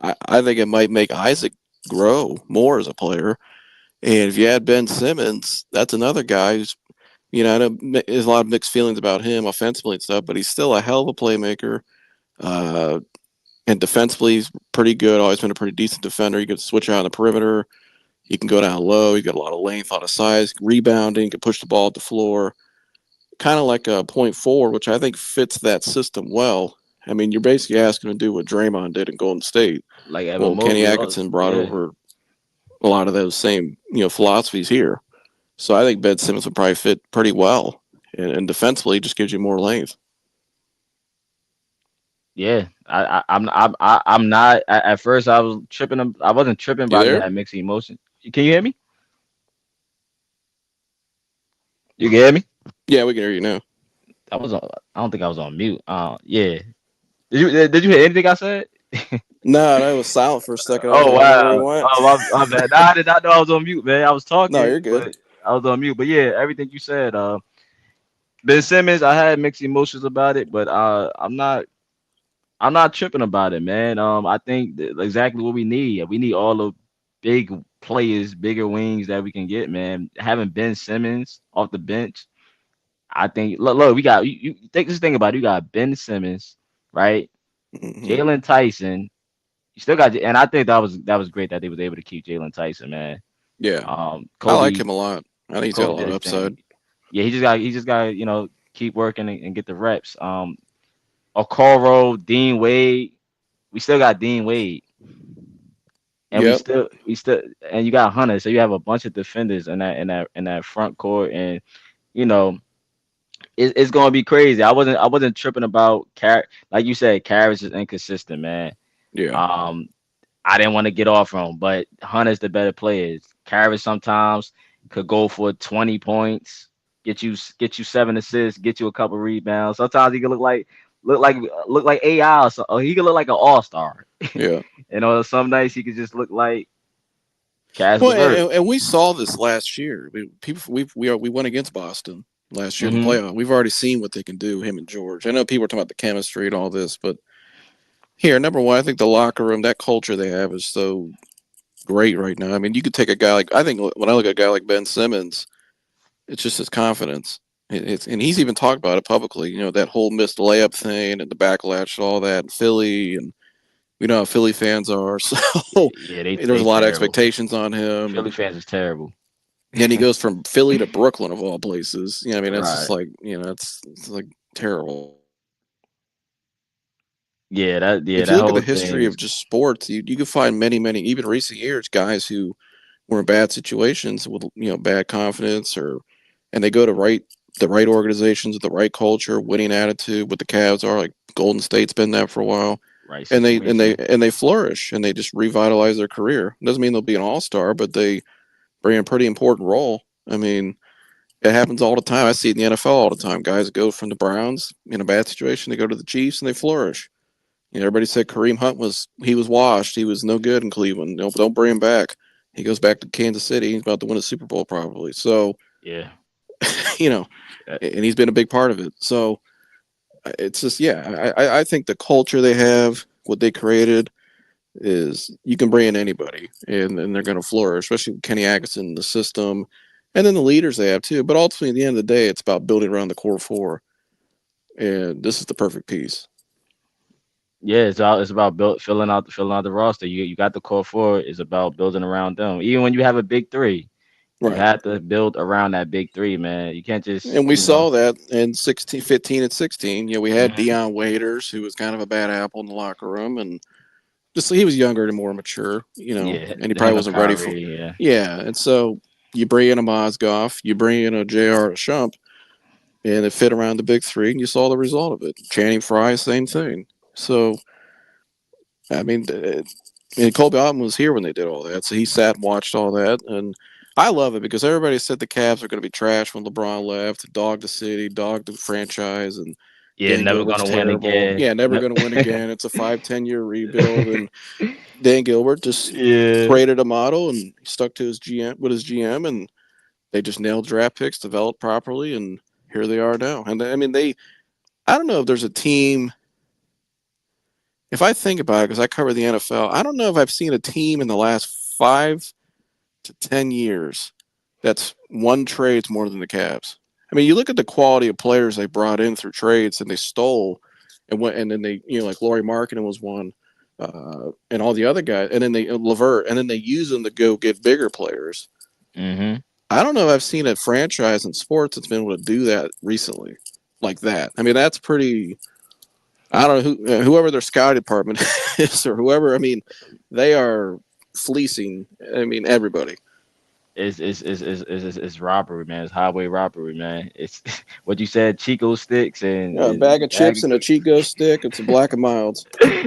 I think it might make Isaac grow more as a player. And if you add Ben Simmons, that's another guy who's, I know there's a lot of mixed feelings about him offensively and stuff, but he's still a hell of a playmaker. And defensively, he's pretty good. Always been a pretty decent defender. He can switch out on the perimeter. He can go down low. He's got a lot of length, a lot of size, rebounding, can push the ball at the floor. Kind of like a point forward, which I think fits that system well. I mean, you're basically asking him to do what Draymond did in Golden State. Like Evan Well, Kenny Mobley, Atkinson brought over a lot of those same, philosophies here. So I think Ben Simmons would probably fit pretty well. And defensively, just gives you more length. Yeah, I'm not. At first, I was tripping. I wasn't tripping, but I just had mixed emotions. Can you hear me? You can hear me? Yeah, we can hear you now. I don't think I was on mute. Yeah. Did you hear anything I said? No, that was silent for a second. Oh wow. Oh my bad. Nah, I did not know I was on mute, man. I was talking. No, you're good. But I was on mute. But yeah, everything you said. Ben Simmons, I had mixed emotions about it, but I'm not tripping about it, man. I think exactly what we need. We need all the big players, bigger wings that we can get, man. Having Ben Simmons off the bench, I think. Look, we got you think this thing about it. You got Ben Simmons, right? Mm-hmm. Jalen Tyson. You still got, and I think that was great that they was able to keep Jalen Tyson, man. Yeah, Kolby, I like him a lot. I think he's got a lot of upside. Yeah, he just got keep working and get the reps. Okoro, Dean Wade. We still got Dean Wade. And we still and you got Hunter, so you have a bunch of defenders in that front court, and it's gonna be crazy. I wasn't tripping about like you said, Caris is inconsistent, man. Yeah. I didn't want to get off on him, but Hunter's the better player. Caris sometimes could go for 20 points, get you 7 assists, get you a couple rebounds. Sometimes he could look like AI, or he could look like an all-star. Yeah. Some nights he could just look like Caris Well, LeVert. and we saw this last year. We went against Boston last year in the playoff. We've already seen what they can do, him and George. I know people are talking about the chemistry and all this, but here, number one, I think the locker room, that culture they have is so great right now. I mean, you could take a guy I think when I look at a guy like Ben Simmons, it's just his confidence. And he's even talked about it publicly, that whole missed layup thing and the backlash and all that in Philly. And we know how Philly fans are. So there's a lot of expectations on him. Philly fans is terrible. And he goes from Philly to Brooklyn of all places. I mean, it's just Right. like, it's like terrible. Yeah, if you look at the history of just sports, you can find many, even recent years, guys who were in bad situations with bad confidence, and they go to the right organizations with the right culture, winning attitude. What the Cavs are, like Golden State's been that for a while, right? And they flourish and they just revitalize their career. Doesn't mean they'll be an all-star, but they bring a pretty important role. I mean, it happens all the time. I see it in the NFL all the time. Guys go from the Browns in a bad situation, they go to the Chiefs and they flourish. Everybody said Kareem Hunt was washed. He was no good in Cleveland. Don't bring him back. He goes back to Kansas City. He's about to win a Super Bowl probably. So, yeah, and he's been a big part of it. So it's just, I think the culture they have, what they created, is you can bring in anybody and they're going to flourish, especially with Kenny Atkinson, the system, and then the leaders they have too. But ultimately, at the end of the day, it's about building around the core four. And this is the perfect piece. Yeah, it's about filling out the roster. You got the core four. It's about building around them. Even when you have a big three, you have to build around that big three, man. You can't just. And we saw that in 15 and 16. We had Dion Waiters, who was kind of a bad apple in the locker room, and just he was younger and more mature, and he probably having wasn't ready for. Kyrie, Yeah, and so you bring in a Mozgov, you bring in a J.R. Shump, and it fit around the big three, and you saw the result of it. Channing Frye, same thing. So, I mean, and Kolby Altman was here when they did all that, so he sat and watched all that, and I love it because everybody said the Cavs are going to be trash when LeBron left, dog the city, dog the franchise, and yeah, Dan never Gilbert's gonna win terrible. again. Yeah, never going to win again. It's a 5-10 year rebuild, and Dan Gilbert just Yeah, created a model and stuck to his GM, and they just nailed draft picks, developed properly, and here they are now. And I mean, I don't know if there's a team. If I think about it, because I cover the NFL, I don't know if I've seen a team in the last 5 to 10 years that's won trades more than the Cavs. I mean, you look at the quality of players they brought in through trades and they stole, and then they, like Lauri Markkanen was one, and all the other guys, and then they LeVert, and then they use them to go get bigger players. mm-hmm. I don't know if I've seen a franchise in sports that's been able to do that recently, like that. I mean, that's pretty. I don't know whoever their scout department is or whoever. I mean, they are fleecing. I mean, everybody. It's robbery, man. It's highway robbery, man. It's what you said, Chico sticks and, A bag of chips and a Chico stick. It's a Black and Milds.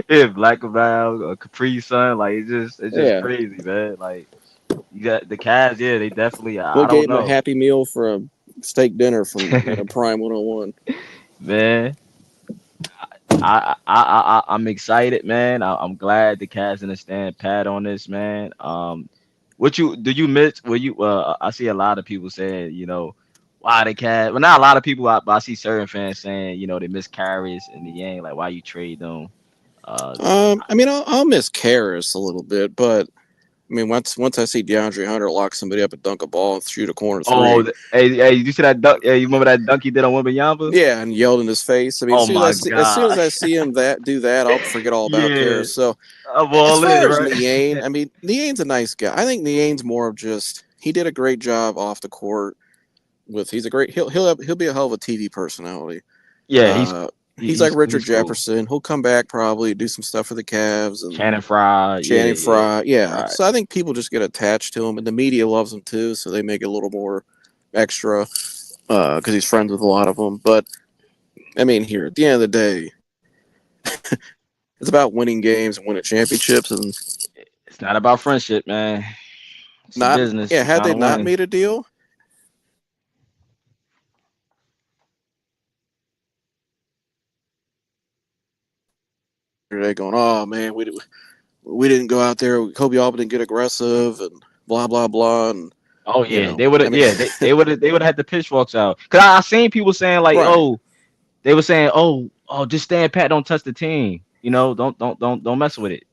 yeah, Black Val, a Capri Sun. Like it's just Yeah. crazy, man. Like you got the Cavs, yeah, they definitely. I What don't gave him a know, Happy Meal for a steak dinner from Prime 101? man. I'm excited, man. I'm glad the Cavs understand Pat on this, man. What do you miss? Well, I see a lot of people saying, why the Cavs? Well, not a lot of people, but I see certain fans saying, they miss Caris and the Niang. Like, why you trade them? I mean, I'll miss Caris a little bit, but I mean, once I see DeAndre Hunter lock somebody up and dunk a ball and shoot a corner Oh, three, hey, you see that dunk? Hey, you remember that dunk he did on Wembanyama? yeah, and yelled in his face. I mean, Oh my as soon as I gosh. see him do that, I'll forget all about Yeah, Caris. So I'm as all in, far as right? Niang, I mean, Niang's a nice guy. I think Niang's more of just he did a great job off the court. He's a great he'll be a hell of a TV personality. Yeah, He's like Richard he's cool. Jefferson. He'll come back probably do some stuff for the Cavs and Channing Frye, Channing Frye. Yeah. right. So I think people just get attached to him, and the media loves him too, so they make it a little more extra because he's friends with a lot of them. But I mean, here at the end of the day, it's about winning games and winning championships, and It's not about friendship, man. It's a not business. yeah. You're Had trying they to not win. made a deal, they're going, oh man, we didn't go out there. Kobe Altman didn't get aggressive and blah blah blah. And Oh yeah, they would I have. mean, Yeah, they would have had the pitchforks out. Cause I seen people saying like, right. oh, they were saying, oh, just stand pat, don't touch the team. Don't mess with it.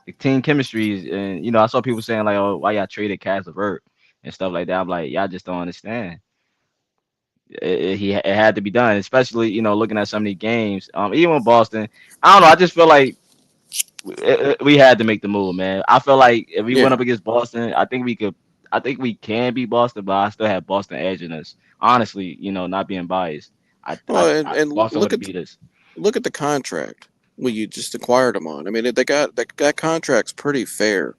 The team chemistry is, and I saw people saying like, oh, why y'all traded Caris LeVert and stuff like that. I'm like, y'all just don't understand. It had to be done, especially looking at some of these games. Even in Boston, I don't know. I just feel like we had to make the move, man. I feel like if we went Yeah. up against Boston, I think we could. I think we can beat Boston, but I still have Boston edging us. Honestly, not being biased, Well, and Boston would have beat us. look at the contract you just acquired them on. I mean, they got that contract's pretty fair.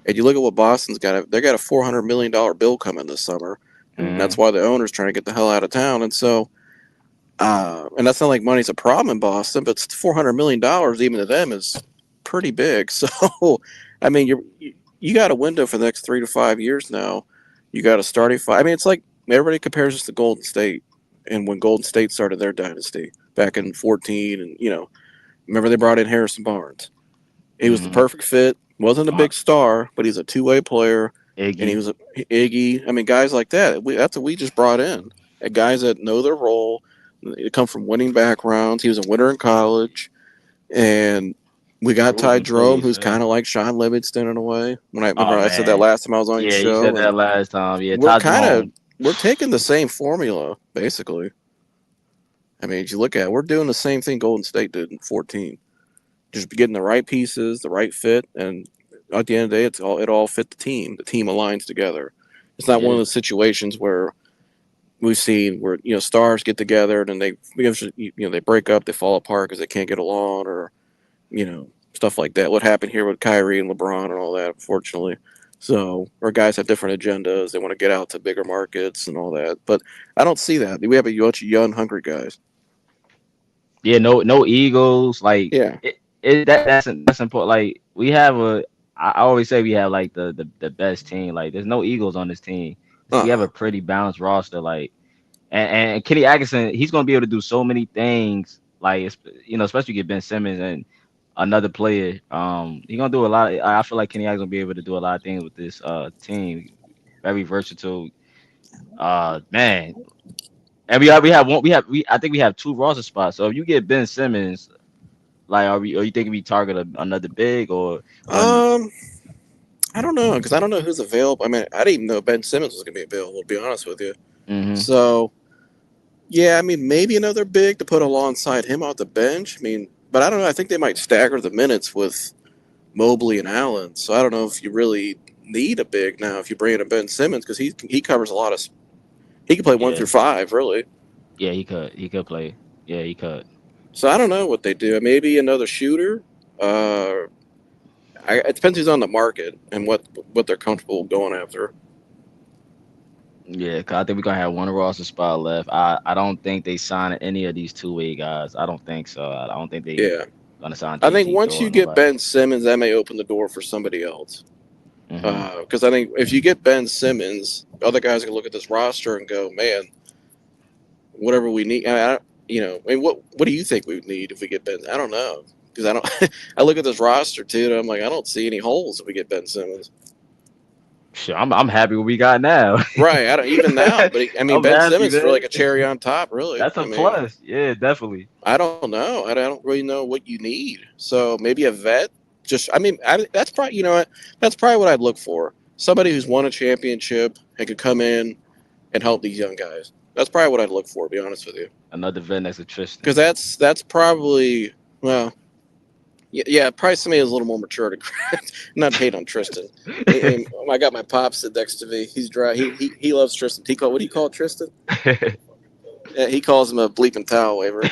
And you look at what Boston's got. They got a $400 million bill coming this summer, and that's Mm-hmm. why the owner's trying to get the hell out of town. And so, and that's not like money's a problem in Boston, but $400 million even to them is pretty big. So, I mean, you got a window for the next 3 to 5 years now. You got a starting five. I mean, it's like everybody compares us to Golden State, and when Golden State started their dynasty back in 14, and remember they brought in Harrison Barnes. He was the Mm-hmm. perfect fit. Wasn't a big star, but he's a two-way player, and he Iggy. was a Iggy. I mean, guys like that. That's what we just brought in. Guys that know their role. They come from winning backgrounds. He was a winner in college, and we got Ty Proven Jerome, plays, who's man. kind of like Sean Livingston in a way. Remember Oh I said that man, last time I was on your yeah, you show, said and that last time. Yeah, we're Todd Jerome. taking the same formula basically. I mean, if you look at it, we're doing the same thing Golden State did in 14. Just getting the right pieces, the right fit, and at the end of the day, it all fit the team. The team aligns together. It's not one of Yeah, those situations where we've seen where stars get together and they they break up, they fall apart because they can't get along, or stuff like that. What happened here with Kyrie and LeBron and all that, unfortunately. So, our guys have different agendas. They want to get out to bigger markets and all that. But I don't see that. We have a bunch of young, hungry guys. Yeah, no egos. Like Yeah. that's important. Like we have I always say we have like the best team. Like there's no egos on this team. We have Uh-uh. a pretty balanced roster. Like and Kenny Atkinson, he's gonna be able to do so many things. Like especially get Ben Simmons and another player. He's gonna do a lot. I feel like Kenny Atkinson's gonna be able to do a lot of things with this team. Very versatile. Man. And I think we have two roster spots. So if you get Ben Simmons, like are you thinking we target another big or I don't know, because I don't know who's available. I mean, I didn't even know Ben Simmons was going to be available, to be honest with you. Mhm. So, yeah, I mean, maybe another big to put alongside him off the bench. I mean, but I don't know. I think they might stagger the minutes with Mobley and Allen. So I don't know if you really need a big now if you bring in Ben Simmons, because he covers a lot of. He can play 1 through 5, really. Yeah, he could play. Yeah, he could. So I don't know what they do. Maybe another shooter. It depends who's on the market and what they're comfortable going after. Yeah, 'cause I think we're gonna have one roster spot left. I don't think they sign any of these two-way guys. I don't think so. I don't think they gonna sign. I think JT once Thor you or get nobody. Ben Simmons, that may open the door for somebody else. Mhm. Because I think if you get Ben Simmons, other guys can look at this roster and go, "Man, whatever we need." I mean, what do you think we would need if we get Ben? I don't know, because I don't. I look at this roster too, and I'm like, I don't see any holes if we get Ben Simmons. Sure, I'm happy what we got now. Right, I don't even now, but I'm Ben happy, Simmons is man. like a cherry on top, really. That's I a mean, plus. Yeah, definitely. I don't know. I don't really know what you need. So maybe a vet. That's probably that's probably what I'd look for. Somebody who's won a championship and could come in and help these young guys. That's probably what I'd look for. To be honest with you, Another vet next to Tristan. because that's probably probably somebody who's a little more mature. Not hate on Tristan. I got my pops sit next to me. He's dry. He loves Tristan. What do you call Tristan? Yeah, he calls him a bleeping towel waver. No,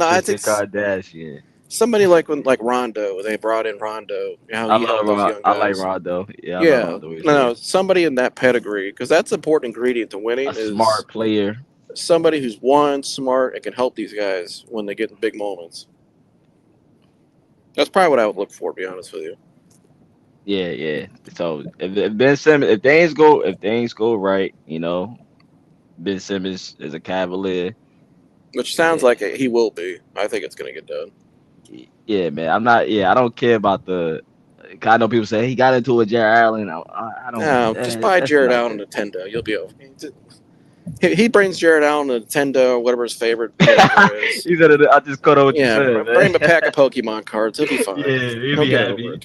I think Kardashian. somebody like Rondo. They brought in Rondo. How he helped those young guys. I like Rondo. Yeah, I Yeah, love Rondo. no, somebody in that pedigree, because that's an important ingredient to winning. A Is smart player. somebody who's smart, and can help these guys when they get in big moments. That's probably what I would look for. To be honest with you. Yeah. So if Ben Simmons, if things go right, Ben Simmons is a Cavalier. Which sounds like he will be. I think it's going to get done. Yeah, man. I'm not. Yeah, I don't care about the. I know people say he got into a Jared Allen. I don't. No, just buy Jared Allen a Nintendo. You'll be okay. He brings Jared Allen a Nintendo, whatever his favorite is. He said, I just caught on what you said. Bring him a pack of Pokemon cards. He'll be fine. Yeah, he'll be happy.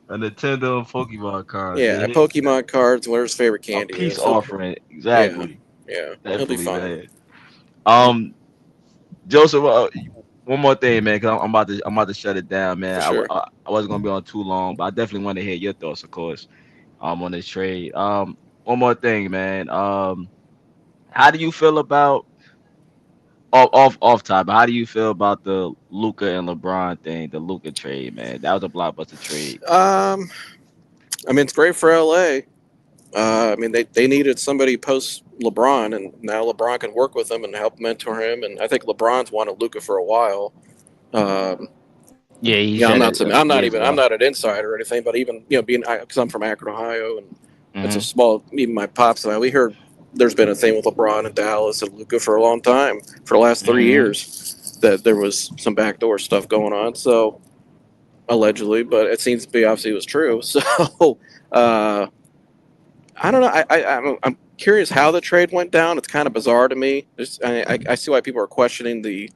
A Nintendo and Pokemon card. Yeah, Pokemon cards, whatever his favorite candy is. Peace offering. Exactly. Yeah, he'll be fine. Man. Joseph, one more thing, man, because I'm about to shut it down, man. Sure. I wasn't gonna be on too long, but I definitely want to hear your thoughts, of course, on this trade. One more thing, man. How do you feel about off topic? How do you feel about the Luka and LeBron thing, the Luka trade, man? That was a blockbuster trade. I mean, it's great for LA. I mean, they needed somebody post LeBron, and now LeBron can work with him and help mentor him. And I think LeBron's wanted Luka for a while. I'm not an insider or anything, but even being because I'm from Akron, Ohio, and it's a small. Even my pops and I, we heard there's been a thing with LeBron in Dallas and Luka for a long time, for the last 3 years, that there was some backdoor stuff going on. So allegedly, but it seems to be obviously it was true. So I don't know. I'm curious how the trade went down. It's kind of bizarre to me. I see why people are questioning the.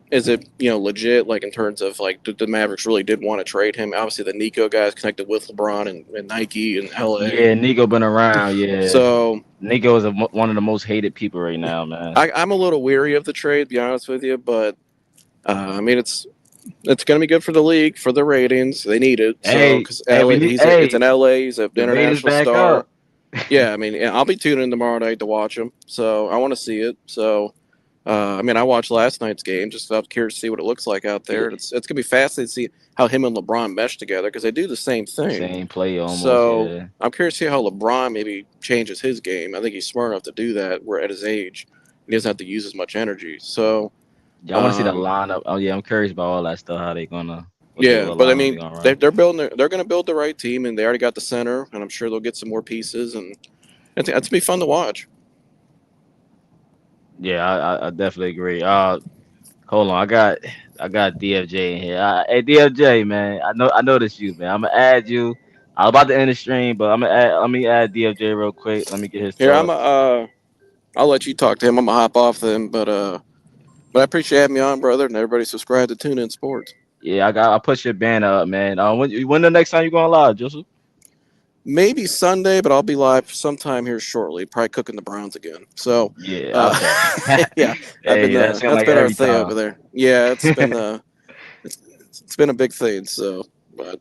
Is it legit? Like in terms of like the Mavericks really did want to trade him. Obviously, the Nico guys connected with LeBron and Nike and LA. Yeah, Nico been around. Yeah. So Nico is one of the most hated people right now, man. I'm a little weary of the trade, to be honest with you, but I mean it's going to be good for the league, for the ratings. They need it. Because it's in LA. He's an international star. Yeah, I mean, I'll be tuning in tomorrow night to watch him. So I want to see it. So I mean, I watched last night's game. Just felt curious to see what it looks like out there. Yeah. It's gonna be fascinating to see how him and LeBron mesh together because they do the same thing. Same play almost. So Yeah. I'm curious to see how LeBron maybe changes his game. I think he's smart enough to do that. Where at his age, he doesn't have to use as much energy. So I want to see the lineup. Oh yeah, I'm curious about all that stuff. How they gonna? yeah, but I lineup they mean, gonna run. they're building. They're going to build the right team, and they already got the center, and I'm sure they'll get some more pieces, and it's gonna be fun to watch. Yeah, I definitely agree. Hold on, I got DFJ in here. Hey DFJ, man, I noticed you, man. I'm gonna add you. I'm about to end the stream, but let me add DFJ real quick. Let me get his Here, thoughts. I'll let you talk to him. I'm gonna hop off then, but I appreciate having me on, brother, and everybody subscribe to TuneIn Sports. Yeah, I put your banner up, man. When the next time you going live, Joseph? Maybe Sunday, but I'll be live sometime here shortly. Probably cooking the Browns again. So Yeah, okay. yeah, Hey, that's that's like been our every thing time. over there. Yeah, it's been it's been a big thing. So, but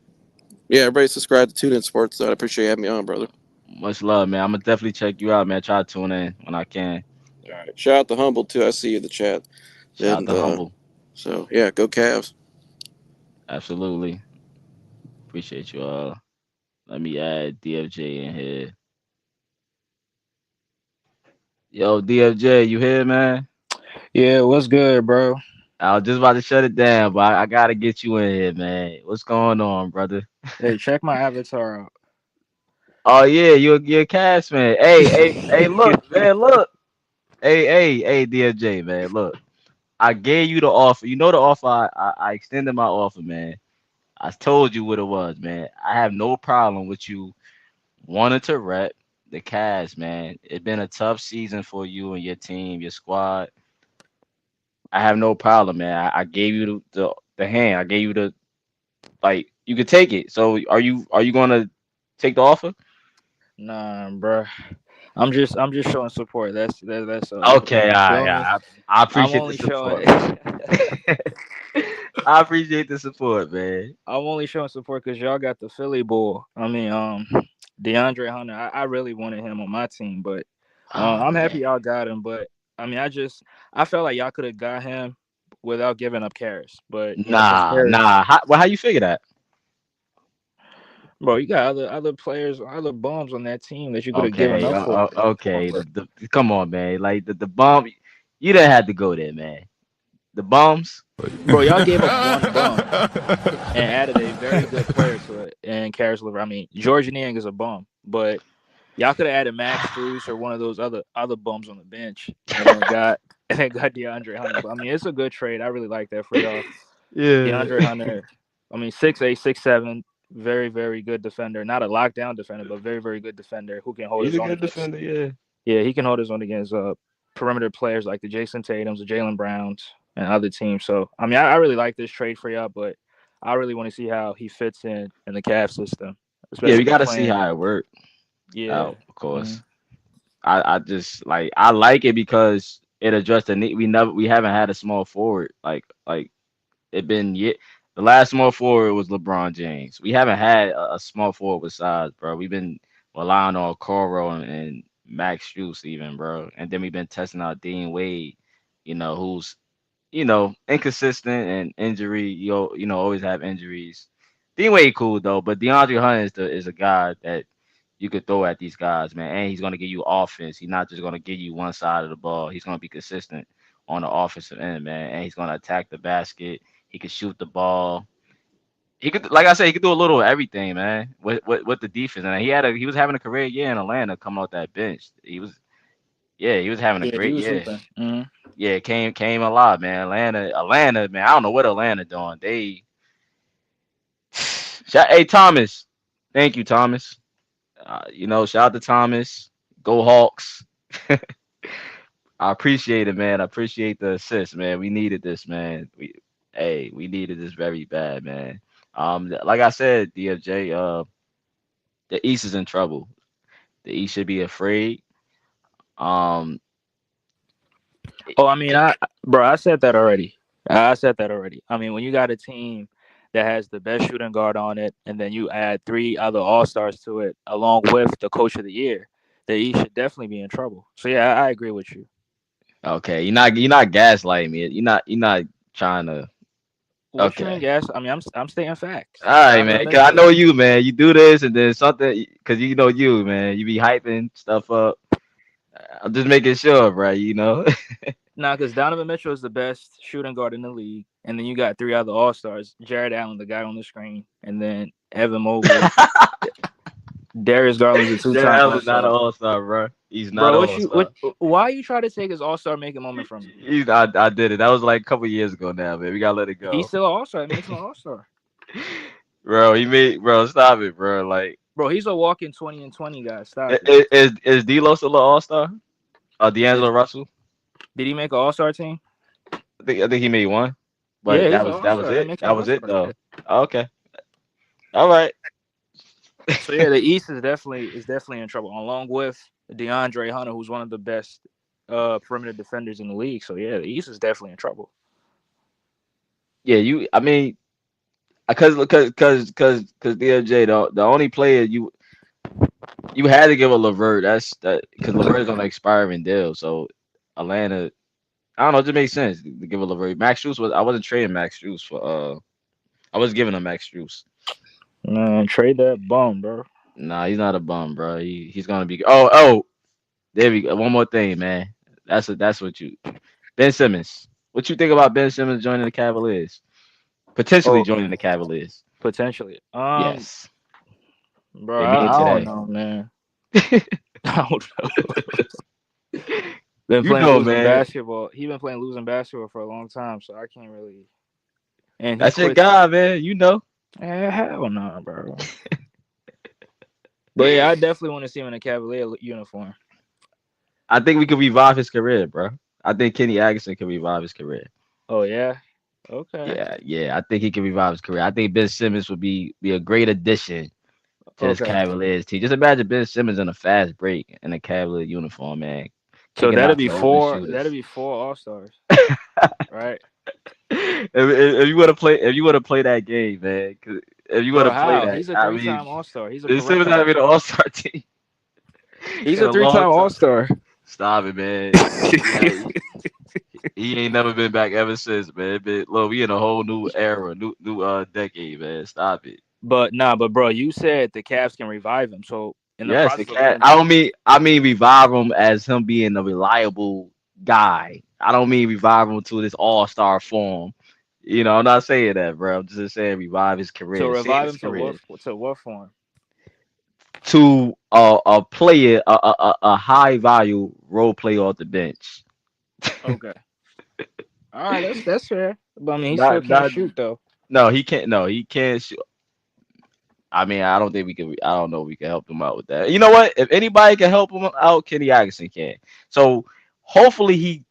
yeah, everybody subscribe to TuneIn Sports. I appreciate having me on, brother. Much love, man. I'm gonna definitely check you out, man. Try to tune in when I can. All right, shout out to Humble too. I see you in the chat. Shout out And to Humble. so yeah, go Cavs. Absolutely. Appreciate you all. Let me add DFJ in here. Yo, DFJ, you here, man? Yeah, what's good, bro? I was just about to shut it down, but I gotta get you in here, man. What's going on, brother? Hey, check my avatar out. Oh yeah, you're a cast man. Hey, look, man, look. Hey, DFJ, man, look. I gave you the offer. You know the offer. I extended my offer, man. I told you what it was, man. I have no problem with you wanting to rep the Cavs, man. It's been a tough season for you and your team, your squad. I have no problem, man. I gave you the hand. I gave you the like. You could take it. So are you gonna take the offer? Nah, bro. I'm just showing support. That's all. Okay, all You right, feel all me? right. I I'm appreciate the only showing. support. I appreciate the support, man. I'm only showing support because y'all got the Philly bull. I mean, DeAndre Hunter. I really wanted him on my team, but Oh I'm happy man. y'all got him. But I mean, I felt like y'all could have got him without giving up Caris. But because Caris, Nah. How you figure that? bro, you got other players, other bums on that team that you could have given Okay, up for. okay. Come on, man. Like the bum, you didn't have to go there, man. The bums. Bro, y'all gave up one bum and added a very good player to it. And Caris LeVert. I mean, George Niang is a bum, but y'all could have added Max Strus or one of those other bums on the bench, and then got DeAndre Hunter. But I mean, it's a good trade. I really like that for y'all. Yeah. DeAndre Hunter. I mean, 6'8", 6'7", very very good defender. Not a lockdown defender, but very very good defender who can hold He's his a own good against. defender, yeah. Yeah, he can hold his own against perimeter players like the Jason Tatums, the Jalen Browns, and other teams. So, I mean, I really like this trade for y'all, but I really want to see how he fits in the Cavs system, Yeah, we especially gotta see playing. how it works Yeah. out, of course. Mhm. I just like I like it because it addressed the need. We haven't had a small forward like it been yet. The last small forward was LeBron James. We haven't had a small forward with size, bro. We've been relying on Coro and Max Strus even, bro. And then we've been testing out Dean Wade, who's inconsistent and injury. Always have injuries. Dean Wade cool though, but DeAndre Hunter is a guy that you could throw at these guys, man. And he's gonna give you offense. He's not just gonna give you one side of the ball. He's gonna be consistent on the offensive end, man. And he's gonna attack the basket. He can shoot the ball. He could, like I said, he could do a little of everything, man. With the defense, and he was having a career year in Atlanta, coming off that bench. He was having a Yeah, he great was year. hooping. Mm-hmm. Yeah, came a lot, man. Atlanta, man. I don't know what Atlanta doing. Hey Thomas, thank you, Thomas. Shout out to Thomas. Go Hawks. I appreciate it, man. I appreciate the assist, man. We needed this, man. We needed this very bad, man. Like I said, DFJ, the East is in trouble. The East should be afraid. Um, Oh, I mean, I said that already. I said that already. I mean, when you got a team that has the best shooting guard on it, and then you add three other All Stars to it, along with the Coach of the Year, the East should definitely be in trouble. So yeah, I agree with you. Okay, you're not gaslighting me. You're not trying to. What you mean, Okay. guys? I mean, I'm stating facts. All right, Donovan man. Cause I Mitchell. know you, man. You do this and then something. Cause you know you, man. You be hyping stuff up. I'm just making sure, bro. You know. Nah, because Donovan Mitchell is the best shooting guard in the league, and then you got 3 other All Stars: Jared Allen, the guy on the screen, and then Evan Mobley. Darius Garland's a Jared two-time All Allen's not an Star. all star, bro. He's not Bro, an what all you what? star. Why you try to take his All Star making moment from him? I did it. That was like a couple years ago now, man. We gotta let it He's go, still an All Star. It makes him an All Star. bro. Bro. Stop it, bro. Like, Bro, he's a walking 20 and 20 guy. Stop it. is D'Lo still an all star? D'Angelo Russell. Did he make an All Star team? I think he made one, but Yeah, he's that an was All that was Star. That it. makes him That an was it All-Star. though. Okay. All right. So yeah, the East is definitely in trouble, along with DeAndre Hunter, who's one of the best perimeter defenders in the league. So yeah, the East is definitely in trouble. Yeah, I mean, because DFJ, the only player you had to give a LeVert. That because LeVert is on an expiring deal. So Atlanta, I don't know, it just makes sense to give a LeVert. I wasn't trading Max Strus for I was giving him Max Strus. Man, trade that bum, bro. Nah, he's not a bum, bro. He's gonna be. Oh, there we go. One more thing, man. That's what you. Ben Simmons. What you think about Ben Simmons joining the Cavaliers? Potentially Oh, joining the Cavaliers. potentially. Yes. Bro, They meeting I don't today. know, man. I don't know. Been You playing know, losing man. basketball. He been playing losing basketball for a long time, so I can't really. And he That's your quit. guy, man. You know. Hell no, bro. But yeah, I definitely want to see him in a Cavalier uniform. I think we could revive his career, bro. I think Kenny Atkinson could revive his career. Oh yeah. Okay. Yeah. I think he could revive his career. I think Ben Simmons would be a great addition to this Okay. Cavaliers team. Just imagine Ben Simmons in a fast break in a Cavalier uniform, man. So Kicking out to open that'd shooters. be 4 All-Stars. Right? If you want to play that game, man. 'Cause if you want Bro, to play how? that, He's a I 3-time mean, All-Star. He's a Ben Simmons not perennial. even an All-Star team. He's In a a long 3-time time. All-Star. Stop it, man. He ain't never been back ever since, man. Look, we in a whole new era, new decade, man. Stop it. But bro, you said the Cavs can revive him. So in the Yes, the process of cat. him, I mean revive him as him being a reliable guy. I don't mean revive him to this all-star form. I'm not saying that, bro. I'm just saying revive his so career, save revive his him to career what form? to a player, a high value role player off the bench. Okay. All right, that's fair. But I mean, he still Not can't not shoot though. no, he can't. No, he can't shoot. I mean, I don't think we can. I don't know if we can help him out with that. You know what? If anybody can help him out, Kenny Atkinson can. So hopefully he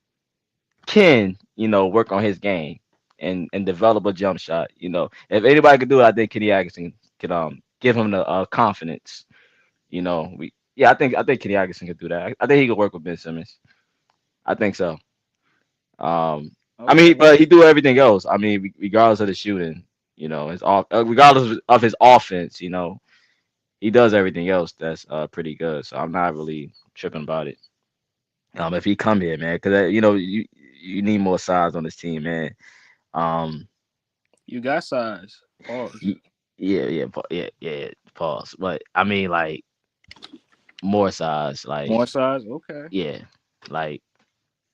can, work on his game and develop a jump shot. If anybody could do it, I think Kenny Atkinson could give him the confidence. I think Kenny Atkinson could do that. I think he could work with Ben Simmons. I think so. I Okay. mean, but he do everything else. I mean, regardless of the shooting, regardless of his offense, he does everything else that's pretty good. So I'm not really tripping about it. If he come here, man, because you need more size on this team, man. You got size. Pause. Yeah. Pause. But I mean, like more size, like More size. Okay. yeah, like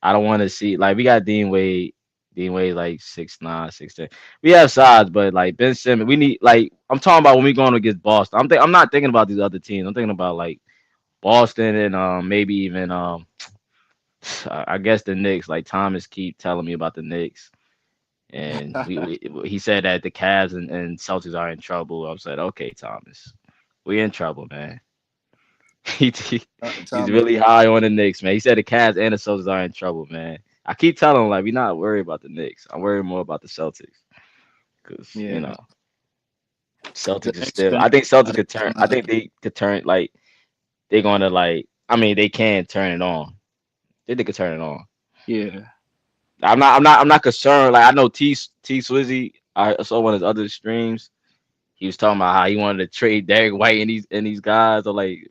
I don't want to see like we got Dean Wade. Dean Wade like 6'9", 6'10". We have size, but like Ben Simmons, we need like I'm talking about when we going against Boston. I'm not thinking about these other teams. I'm thinking about like Boston and maybe even I guess the Knicks. Like Thomas keep telling me about the Knicks, and he said that the Cavs and Celtics are in trouble. I said, okay, Thomas, we in trouble, man. He's really high on the Knicks, man. He said the Cavs and the Celtics are in trouble, man. I keep telling him like we're not worried about the Knicks. I'm worried more about the Celtics because Celtics is still. I think Celtics could turn. I think they could turn like they're gonna like. I mean, they can turn it on. They could turn it on. Yeah. I'm not concerned. Like I know T Swizzy. I saw one of his other streams. He was talking about how he wanted to trade Derek White and these guys. I'm like,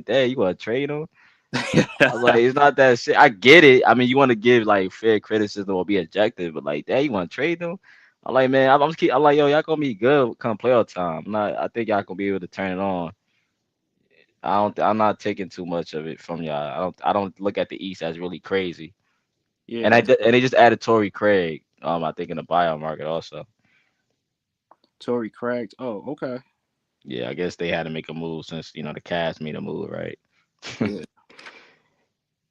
Dad, you want to trade him? I was like, it's not that shit. I get it. I mean, you want to give like fair criticism or be objective, but like, that you want to trade them? I'm like, man, I'm just keep. I'm like, yo, y'all gonna be good come playoff time. I think y'all gonna be able to turn it on. I'm not taking too much of it from y'all. I don't look at the East as really crazy. And Yeah, and they just added Torrey Craig. I think in the buyout market also. Torrey Craig. Oh, okay. Yeah, I guess they had to make a move since the Cavs made a move, right? Yeah.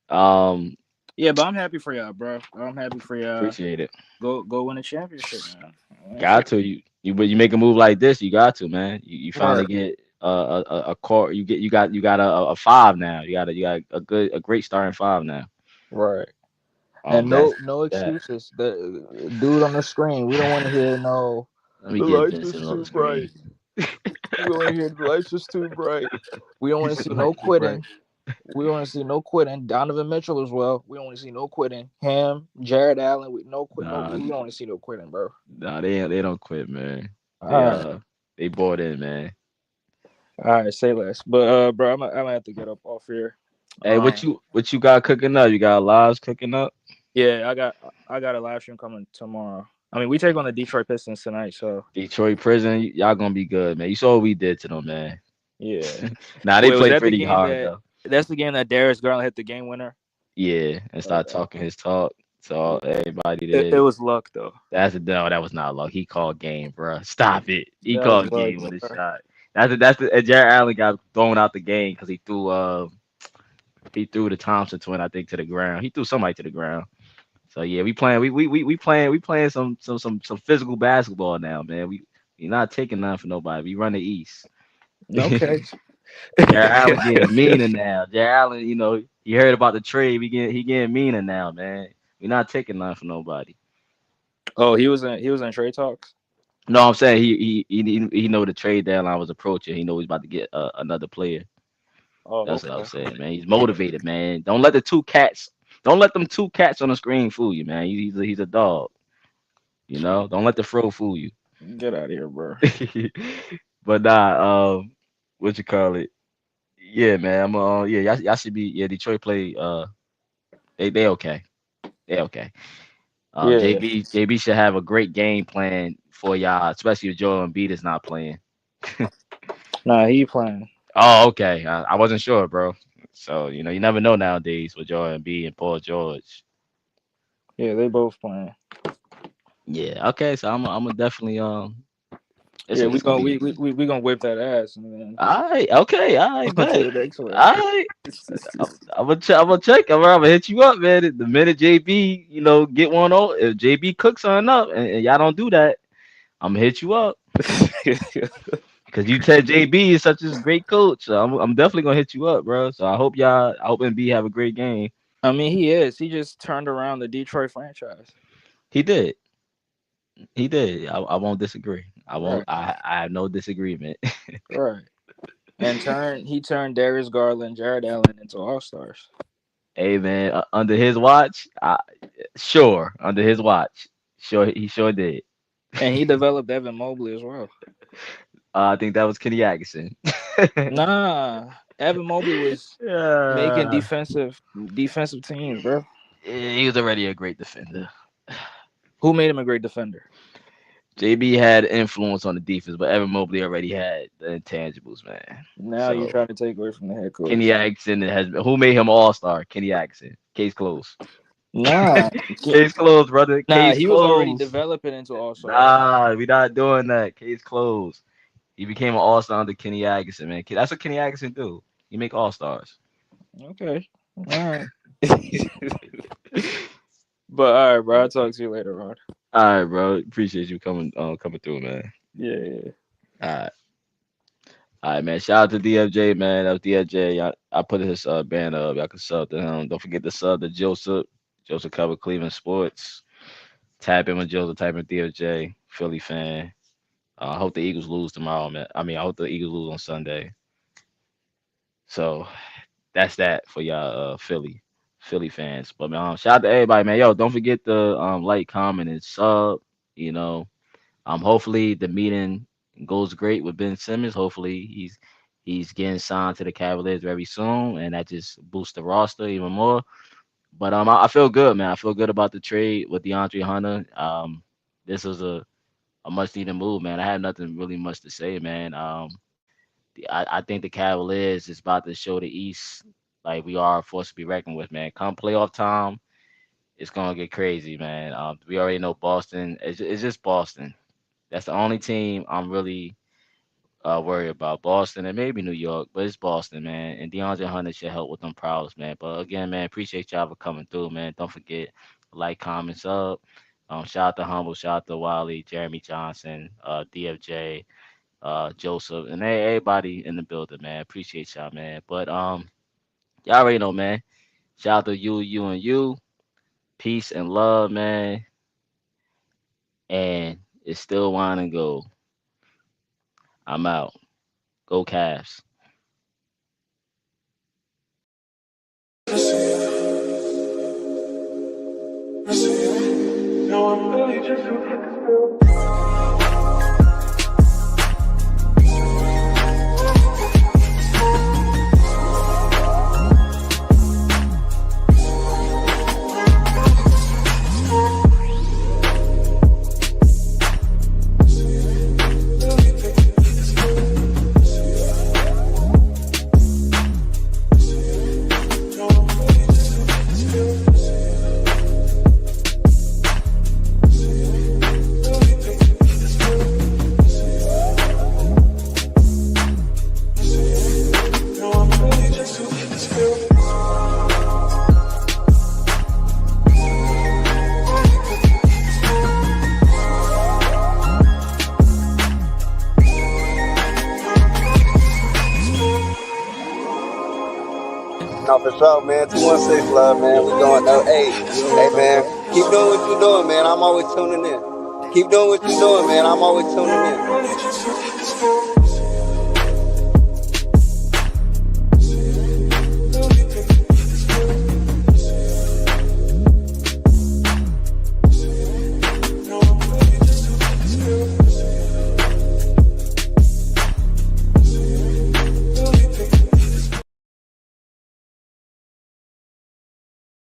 um, Yeah, but I'm happy for y'all, bro. I'm happy for y'all. Appreciate it. Go win a championship, man. Got to you make a move like this, you got to, man. You finally Right. get a core. You got a five now. You got a great starting five now. Right. And That's no that. excuses. The dude on the screen, we don't want to hear no. Let me The get lights Vincent was on the too screen. bright. We don't want to hear the lights was too bright. We don't want to see no Lights is bright. quitting. We don't want to see no quitting. Donovan Mitchell as well. We don't want to see no quitting. Him, Jared Allen, we no quit. No, Nah, we don't want to see no quitting, bro. nah, they don't quit, man. All They right, they bought in, man. all right, say less. But bro, I'm gonna have to get up off here. Hey, what you got cooking up? You got lives cooking up? Yeah, I got a live stream coming tomorrow. I mean, we take on the Detroit Pistons tonight, so Detroit Prison, y'all gonna be good, man. You saw what we did to them, man. yeah. Nah, they Wait, was played that the pretty game hard that? though. That's the game that Darius Garland hit the game winner. Yeah, and start talking his talk. So Yeah. everybody It did. was luck though. No, that was not luck. He called game, bro. Stop it. He That was called luck, game with a bro. shot. And Jared Allen got thrown out the game because he threw the Thompson twin, I think, to the ground. He threw somebody to the ground. So yeah, we playing some physical basketball now, man. We not taking none for nobody. We run the East. Okay. Jared Allen getting meaner now. Jared Allen, he heard about the trade. He getting meaner now, man. We not taking none for nobody. Oh, he was in trade talks. No, I'm saying he know the trade deadline was approaching. He know he's about to get another player. Oh, That's what I'm okay. saying, man. He's motivated, man. Don't let them two cats on the screen fool you, man. He's a dog. Don't let the fro fool you. Get out of here, bro. But nah, what you call it? Yeah, man. Yeah, y'all should be. Yeah, Detroit play. They okay. They okay. Yeah. JB should have a great game plan for y'all, especially if Joel Embiid is not playing. Nah, he playing. Oh, okay. I wasn't sure, bro. So you never know nowadays with Joel Embiid and Paul George. Yeah, they both playing. Yeah. Okay. So I'm gonna definitely Yeah, it's gonna be. we gonna whip that ass and then All right. Okay. All right. on to Bet. the next one. All right. I'm gonna check. I'm gonna check. I'm gonna hit you up, man. The minute JB, get one on. If JB cooks something up and y'all don't do that, I'm gonna hit you up. Because you said JB is such a great coach. So I'm definitely gonna hit you up, bro. So I hope MB have a great game. I mean, he is. He just turned around the Detroit franchise. He did. He did. I won't disagree. I won't. Right. I have no disagreement. Right. And he turned Darius Garland, Jared Allen into all stars. Hey man, under his watch, sure. Under his watch, sure he sure did. And he developed Evan Mobley as well. I think that was Kenny Atkinson. Nah, Evan Mobley was making defensive teams, bro. He was already a great defender. Who made him a great defender? JB had influence on the defense, but Evan Mobley already had the intangibles, man. Now you're trying to take away from the head coach. Kenny Atkinson who made him all-star? Kenny Atkinson. Case closed. Nah. Case closed, brother. Nah, Case he closed. was already developing into all-star. Nah, we not doing that. Case closed. He became an all-star under Kenny Atkinson, man. That's what Kenny Atkinson do. He make all-stars. Okay. All right. But all right, bro. I'll talk to you later, Rod. All right, bro. Appreciate you coming through, man. Yeah. All right, man. Shout out to DFJ, man. That was DFJ. I put his band up. Y'all can sub to him. Don't forget to sub to Joseph. Joseph cover Cleveland sports. Tap in with Joseph. Type in DFJ. Philly fan. I hope the Eagles lose tomorrow, man. I mean, I hope the Eagles lose on Sunday. So that's that for y'all Philly fans. But shout out to everybody, man. Yo, don't forget to like, comment, and sub. Hopefully the meeting goes great with Ben Simmons. Hopefully he's getting signed to the Cavaliers very soon, and that just boosts the roster even more. But I feel good, man. I feel good about the trade with DeAndre Hunter. This was a much needed move, man. I have nothing really much to say, man. I think the Cavaliers is about to show the East like we are a force to be reckoned with, man. Come playoff time, it's gonna get crazy, man. We already know Boston. It's just Boston. That's the only team I'm really worried about. Boston and maybe New York, but it's Boston, man. And DeAndre Hunter should help with them prowls, man. But again, man, appreciate y'all for coming through, man. Don't forget like, comment, sub. Shout out to Humble, shout out to Wiley, Jeremy Johnson, DFJ, Joseph, and everybody in the building, man. Appreciate y'all, man. But y'all already know, man. Shout out to you, and you. Peace and love, man. And it's still wine and gold. I'm out. Go Cavs. No, for sure, man. 216 love, man. We going up. Hey, man. Keep doing what you're doing, man. I'm always tuning in. Keep doing what you're doing, man. I'm always tuning in.